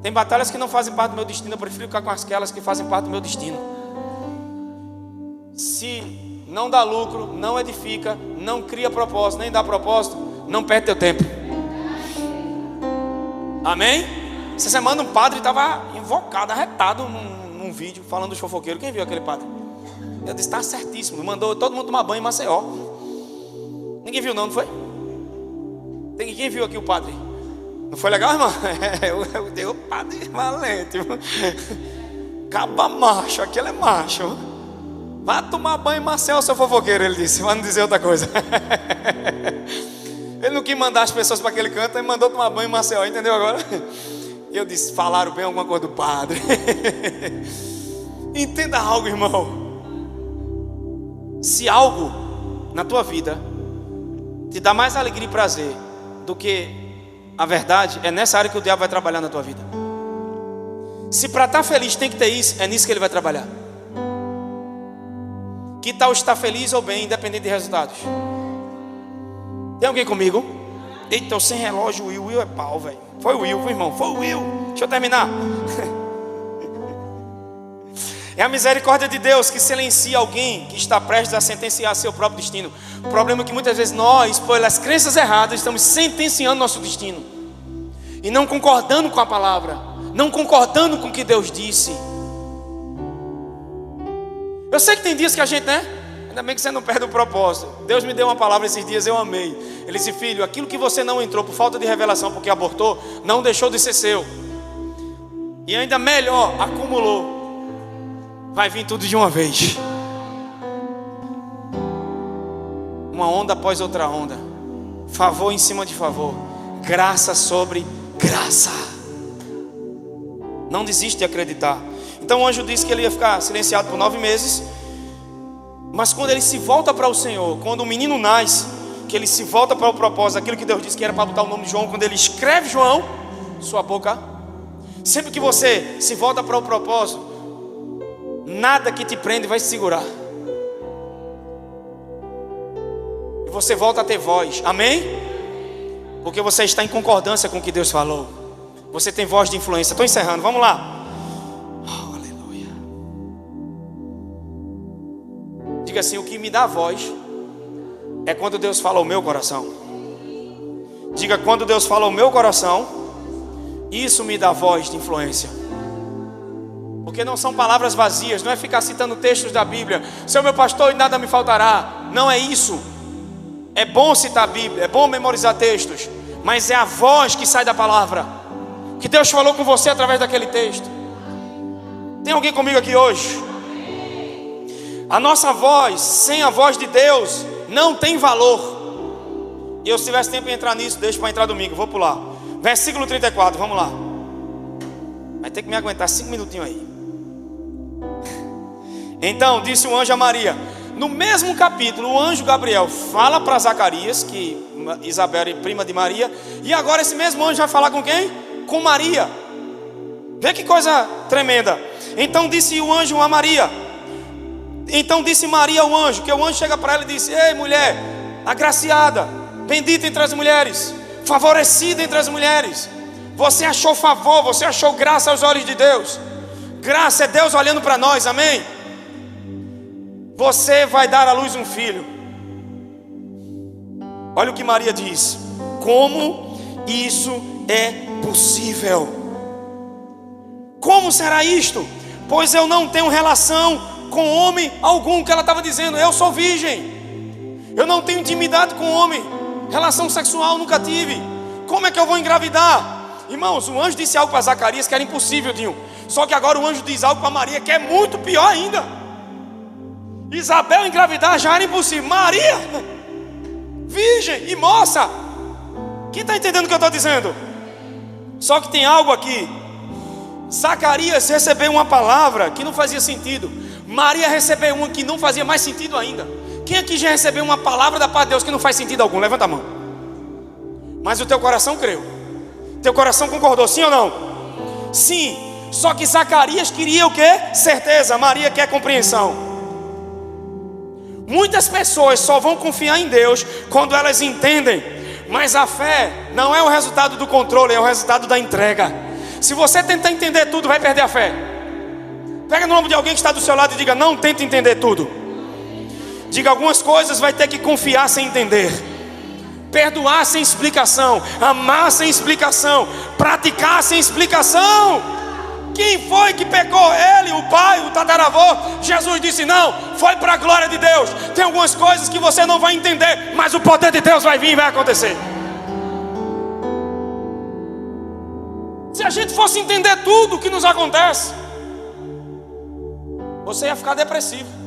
Tem batalhas que não fazem parte do meu destino. Eu prefiro ficar com aquelas que fazem parte do meu destino. Se não dá lucro, não edifica, não cria propósito, nem dá propósito, não perde teu tempo. Amém? Essa semana um padre estava invocado, arretado num vídeo falando do fofoqueiro. Quem viu aquele padre? Eu disse, está certíssimo. Mandou todo mundo tomar banho em Maceió. Ninguém viu não foi? Quem viu aqui o padre? Não foi legal, irmão? Eu dei o padre valente. Caba macho, aquele é macho. Vá tomar banho em Maceió, seu fofoqueiro, ele disse. Vai não dizer outra coisa. Ele não quis mandar as pessoas para aquele canto, ele mandou tomar banho em Maceió, entendeu agora? E eu disse, falaram bem alguma coisa do padre. Entenda algo, irmão. Se algo na tua vida te dá mais alegria e prazer do que a verdade, é nessa área que o diabo vai trabalhar na tua vida. Se para estar feliz tem que ter isso, é nisso que ele vai trabalhar. Que tal estar feliz ou bem, independente de resultados? Tem alguém comigo? Eita, eu sem relógio, o Will é pau, velho. Foi o Will, irmão, foi o Will. Deixa eu terminar. É a misericórdia de Deus que silencia alguém que está prestes a sentenciar seu próprio destino. O problema é que muitas vezes nós, pelas crenças erradas, estamos sentenciando nosso destino e não concordando com a palavra, não concordando com o que Deus disse. Eu sei que tem dias que a gente, né? Ainda bem que você não perde o propósito. Deus me deu uma palavra esses dias, eu amei. Ele disse, filho, aquilo que você não entrou por falta de revelação, porque abortou, não deixou de ser seu. E ainda melhor, acumulou. Vai vir tudo de uma vez. Uma onda após outra onda. Favor em cima de favor. Graça sobre graça. Não desiste de acreditar. Então o anjo disse que ele ia ficar silenciado por 9 meses. Mas quando ele se volta para o Senhor, quando o menino nasce, que ele se volta para o propósito, aquilo que Deus disse que era para botar o nome de João, quando ele escreve João, sua boca. Sempre que você se volta para o propósito, nada que te prende vai te segurar. E você volta a ter voz, amém? Porque você está em concordância com o que Deus falou. Você tem voz de influência. Estou encerrando, vamos lá. Oh, aleluia. Diga assim, o que me dá voz é quando Deus fala o meu coração. Diga, quando Deus fala o meu coração, isso me dá voz de influência. Porque não são palavras vazias, não é ficar citando textos da Bíblia. Seu meu pastor e nada me faltará. Não é isso. É bom citar a Bíblia, é bom memorizar textos, mas é a voz que sai da palavra, que Deus falou com você através daquele texto. Tem alguém comigo aqui hoje? A nossa voz, sem a voz de Deus, não tem valor. E eu, se tivesse tempo de entrar nisso, deixa para entrar domingo, vou pular. Versículo 34, vamos lá. Vai ter que me aguentar 5 minutinhos aí. Então disse o anjo a Maria. No mesmo capítulo, o anjo Gabriel fala para Zacarias que Isabel é prima de Maria. E agora esse mesmo anjo vai falar com quem? Com Maria. Vê que coisa tremenda. Então disse o anjo a Maria. Então disse Maria ao anjo, que o anjo chega para ela e disse: ei mulher, agraciada, bendita entre as mulheres, favorecida entre as mulheres. Você achou favor, você achou graça aos olhos de Deus. Graça é Deus olhando para nós, amém? Você vai dar à luz um filho. Olha o que Maria diz: como isso é possível? Como será isto? Pois eu não tenho relação com homem algum. Que ela estava dizendo: eu sou virgem. Eu não tenho intimidade com o homem. Relação sexual nunca tive. Como é que eu vou engravidar? Irmãos, o anjo disse algo para Zacarias que era impossível, Dinho. Só que agora o anjo diz algo para Maria que é muito pior ainda. Isabel engravidar já era impossível. Maria, virgem e moça. Quem está entendendo o que eu estou dizendo? Só que tem algo aqui. Zacarias recebeu uma palavra que não fazia sentido. Maria recebeu uma que não fazia mais sentido ainda. Quem aqui já recebeu uma palavra da parte de Deus que não faz sentido algum? Levanta a mão. Mas o teu coração creu. Teu coração concordou, sim ou não? Sim. Só que Zacarias queria o quê? Certeza. Maria quer compreensão. Muitas pessoas só vão confiar em Deus quando elas entendem. Mas a fé não é o resultado do controle, é o resultado da entrega. Se você tentar entender tudo, vai perder a fé. Pega no nome de alguém que está do seu lado e diga: não tente entender tudo. Diga: algumas coisas vai ter que confiar sem entender. Perdoar sem explicação. Amar sem explicação. Praticar sem explicação. Quem foi que pecou? Ele, o pai, o tataravô? Jesus disse: não, foi para a glória de Deus. Tem algumas coisas que você não vai entender, mas o poder de Deus vai vir e vai acontecer. Se a gente fosse entender tudo o que nos acontece, você ia ficar depressivo.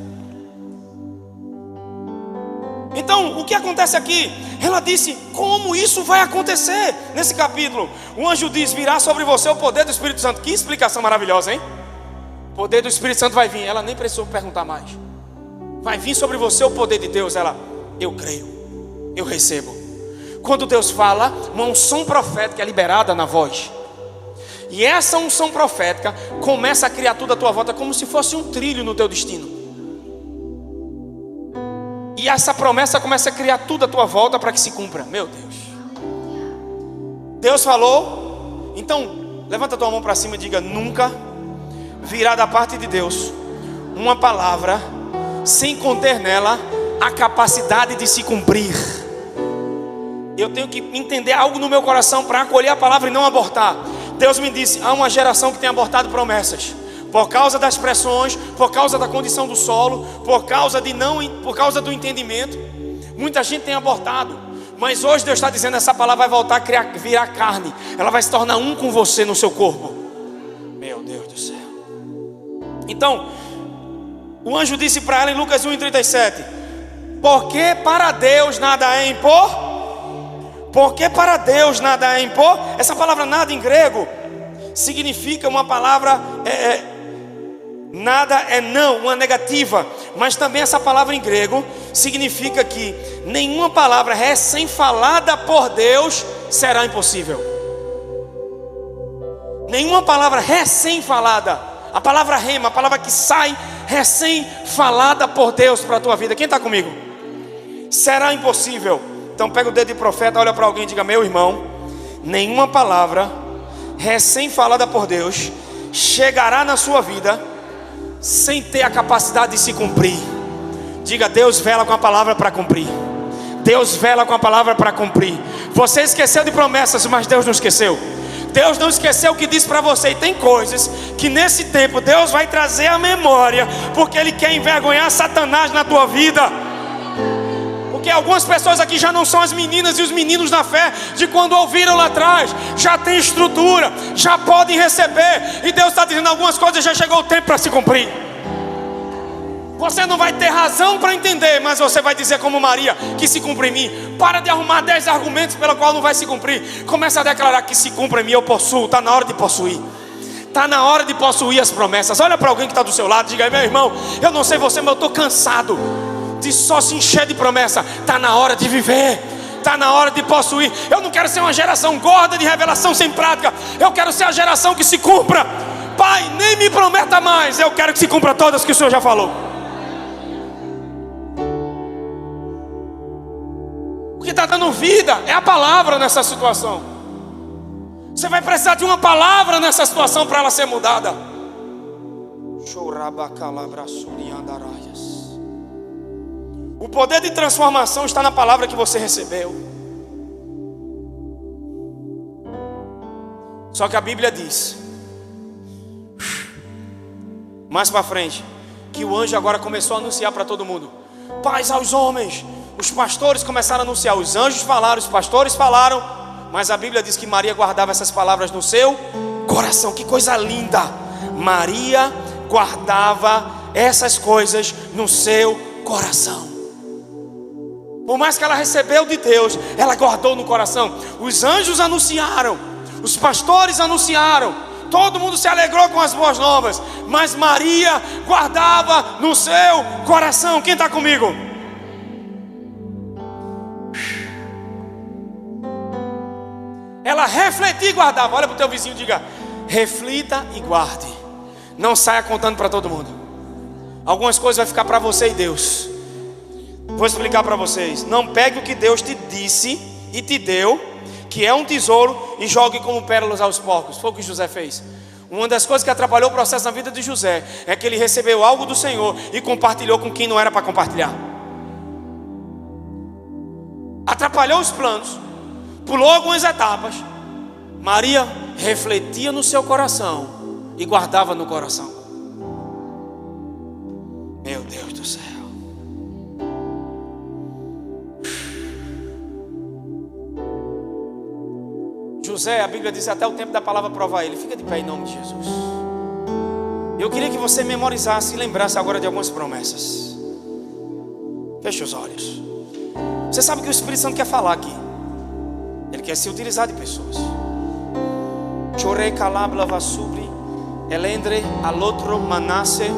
Então, o que acontece aqui? Ela disse: como isso vai acontecer? Nesse capítulo, o anjo diz: virá sobre você o poder do Espírito Santo. Que explicação maravilhosa, hein? O poder do Espírito Santo vai vir. Ela nem precisou perguntar mais. Vai vir sobre você o poder de Deus. Ela: eu creio, eu recebo. Quando Deus fala, uma unção profética é liberada na voz. E essa unção profética começa a criar tudo à tua volta, como se fosse um trilho no teu destino. E essa promessa começa a criar tudo à tua volta para que se cumpra. Meu Deus. Deus falou. Então, levanta a tua mão para cima e diga: nunca virá da parte de Deus uma palavra sem conter nela a capacidade de se cumprir. Eu tenho que entender algo no meu coração para acolher a palavra e não abortar. Deus me disse: há uma geração que tem abortado promessas. Por causa das pressões, por causa da condição do solo, por causa do entendimento. Muita gente tem abortado. Mas hoje Deus está dizendo: essa palavra vai voltar a virar carne. Ela vai se tornar um com você no seu corpo. Meu Deus do céu. Então, o anjo disse para ela em Lucas 1:37: porque para Deus nada é impor. Porque para Deus nada é impor. Essa palavra nada em grego significa uma palavra nada é não, uma negativa. Mas também essa palavra em grego significa que nenhuma palavra recém-falada por Deus será impossível. Nenhuma palavra recém-falada. A palavra rema, a palavra que sai recém-falada por Deus para a tua vida. Quem está comigo? Será impossível. Então pega o dedo de profeta, olha para alguém e diga: meu irmão, nenhuma palavra recém-falada por Deus chegará na sua vida sem ter a capacidade de se cumprir. Diga: Deus vela com a palavra para cumprir. Deus vela com a palavra para cumprir. Você esqueceu de promessas, mas Deus não esqueceu. Deus não esqueceu o que disse para você. E tem coisas que nesse tempo Deus vai trazer à memória, porque Ele quer envergonhar Satanás na tua vida. Porque algumas pessoas aqui já não são as meninas e os meninos na fé de quando ouviram lá atrás. Já tem estrutura, já podem receber. E Deus está dizendo: algumas coisas já chegou o tempo para se cumprir. Você não vai ter razão para entender, mas você vai dizer como Maria: que se cumpra em mim. Para de arrumar 10 argumentos pelo qual não vai se cumprir. Começa a declarar: que se cumpra em mim, eu possuo. Está na hora de possuir. Está na hora de possuir as promessas. Olha para alguém que está do seu lado, diga: meu irmão, eu não sei você, mas eu estou cansado de só se encher de promessa. Está na hora de viver. Está na hora de possuir. Eu não quero ser uma geração gorda de revelação sem prática. Eu quero ser a geração que se cumpra. Pai, nem me prometa mais. Eu quero que se cumpra todas que o Senhor já falou. O que está dando vida é a palavra nessa situação. Você vai precisar de uma palavra nessa situação para ela ser mudada. O poder de transformação está na palavra que você recebeu. Só que a Bíblia diz, mais para frente, que o anjo agora começou a anunciar para todo mundo: paz aos homens, os pastores começaram a anunciar, os anjos falaram, os pastores falaram, mas a Bíblia diz que Maria guardava essas palavras no seu coração. Que coisa linda! Maria guardava essas coisas no seu coração. Por mais que ela recebeu de Deus, ela guardou no coração. Os anjos anunciaram, os pastores anunciaram, todo mundo se alegrou com as boas novas, mas Maria guardava no seu coração. Quem está comigo? Ela refletia e guardava. Olha para o teu vizinho e diga: reflita e guarde. Não saia contando para todo mundo. Algumas coisas vai ficar para você e Deus. Vou explicar para vocês. Não pegue o que Deus te disse e te deu, que é um tesouro, e jogue como pérolas aos porcos. Foi o que José fez. Uma das coisas que atrapalhou o processo na vida de José é que ele recebeu algo do Senhor e compartilhou com quem não era para compartilhar. Atrapalhou os planos, pulou algumas etapas. Maria refletia no seu coração e guardava no coração. Meu Deus do céu. José, a Bíblia diz até o tempo da palavra provar ele. Fica de pé em nome de Jesus. Eu queria que você memorizasse e lembrasse agora de algumas promessas. Feche os olhos. Você sabe que o Espírito Santo quer falar aqui. Ele quer se utilizar de pessoas. Chorei calabla vasubri, elendre alotro manasse,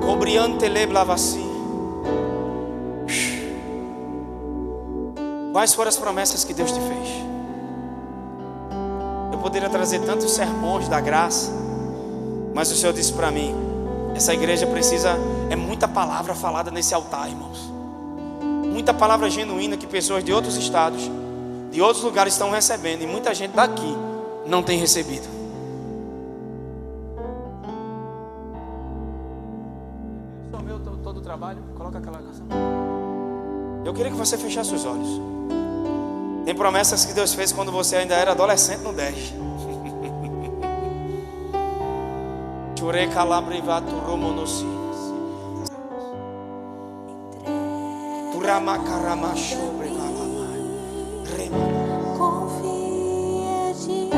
cobriante leblavasi. Quais foram as promessas que Deus te fez? Eu poderia trazer tantos sermões da graça, mas o Senhor disse para mim: essa igreja precisa, é muita palavra falada nesse altar, irmãos. Muita palavra genuína que pessoas de outros estados, de outros lugares estão recebendo, e muita gente daqui não tem recebido. Todo o trabalho, coloca aquela canção. Eu queria que você fechasse os olhos. Tem promessas que Deus fez quando você ainda era adolescente no 10. Chorei calabrivato romonossi. Turamacaramacho. Confia de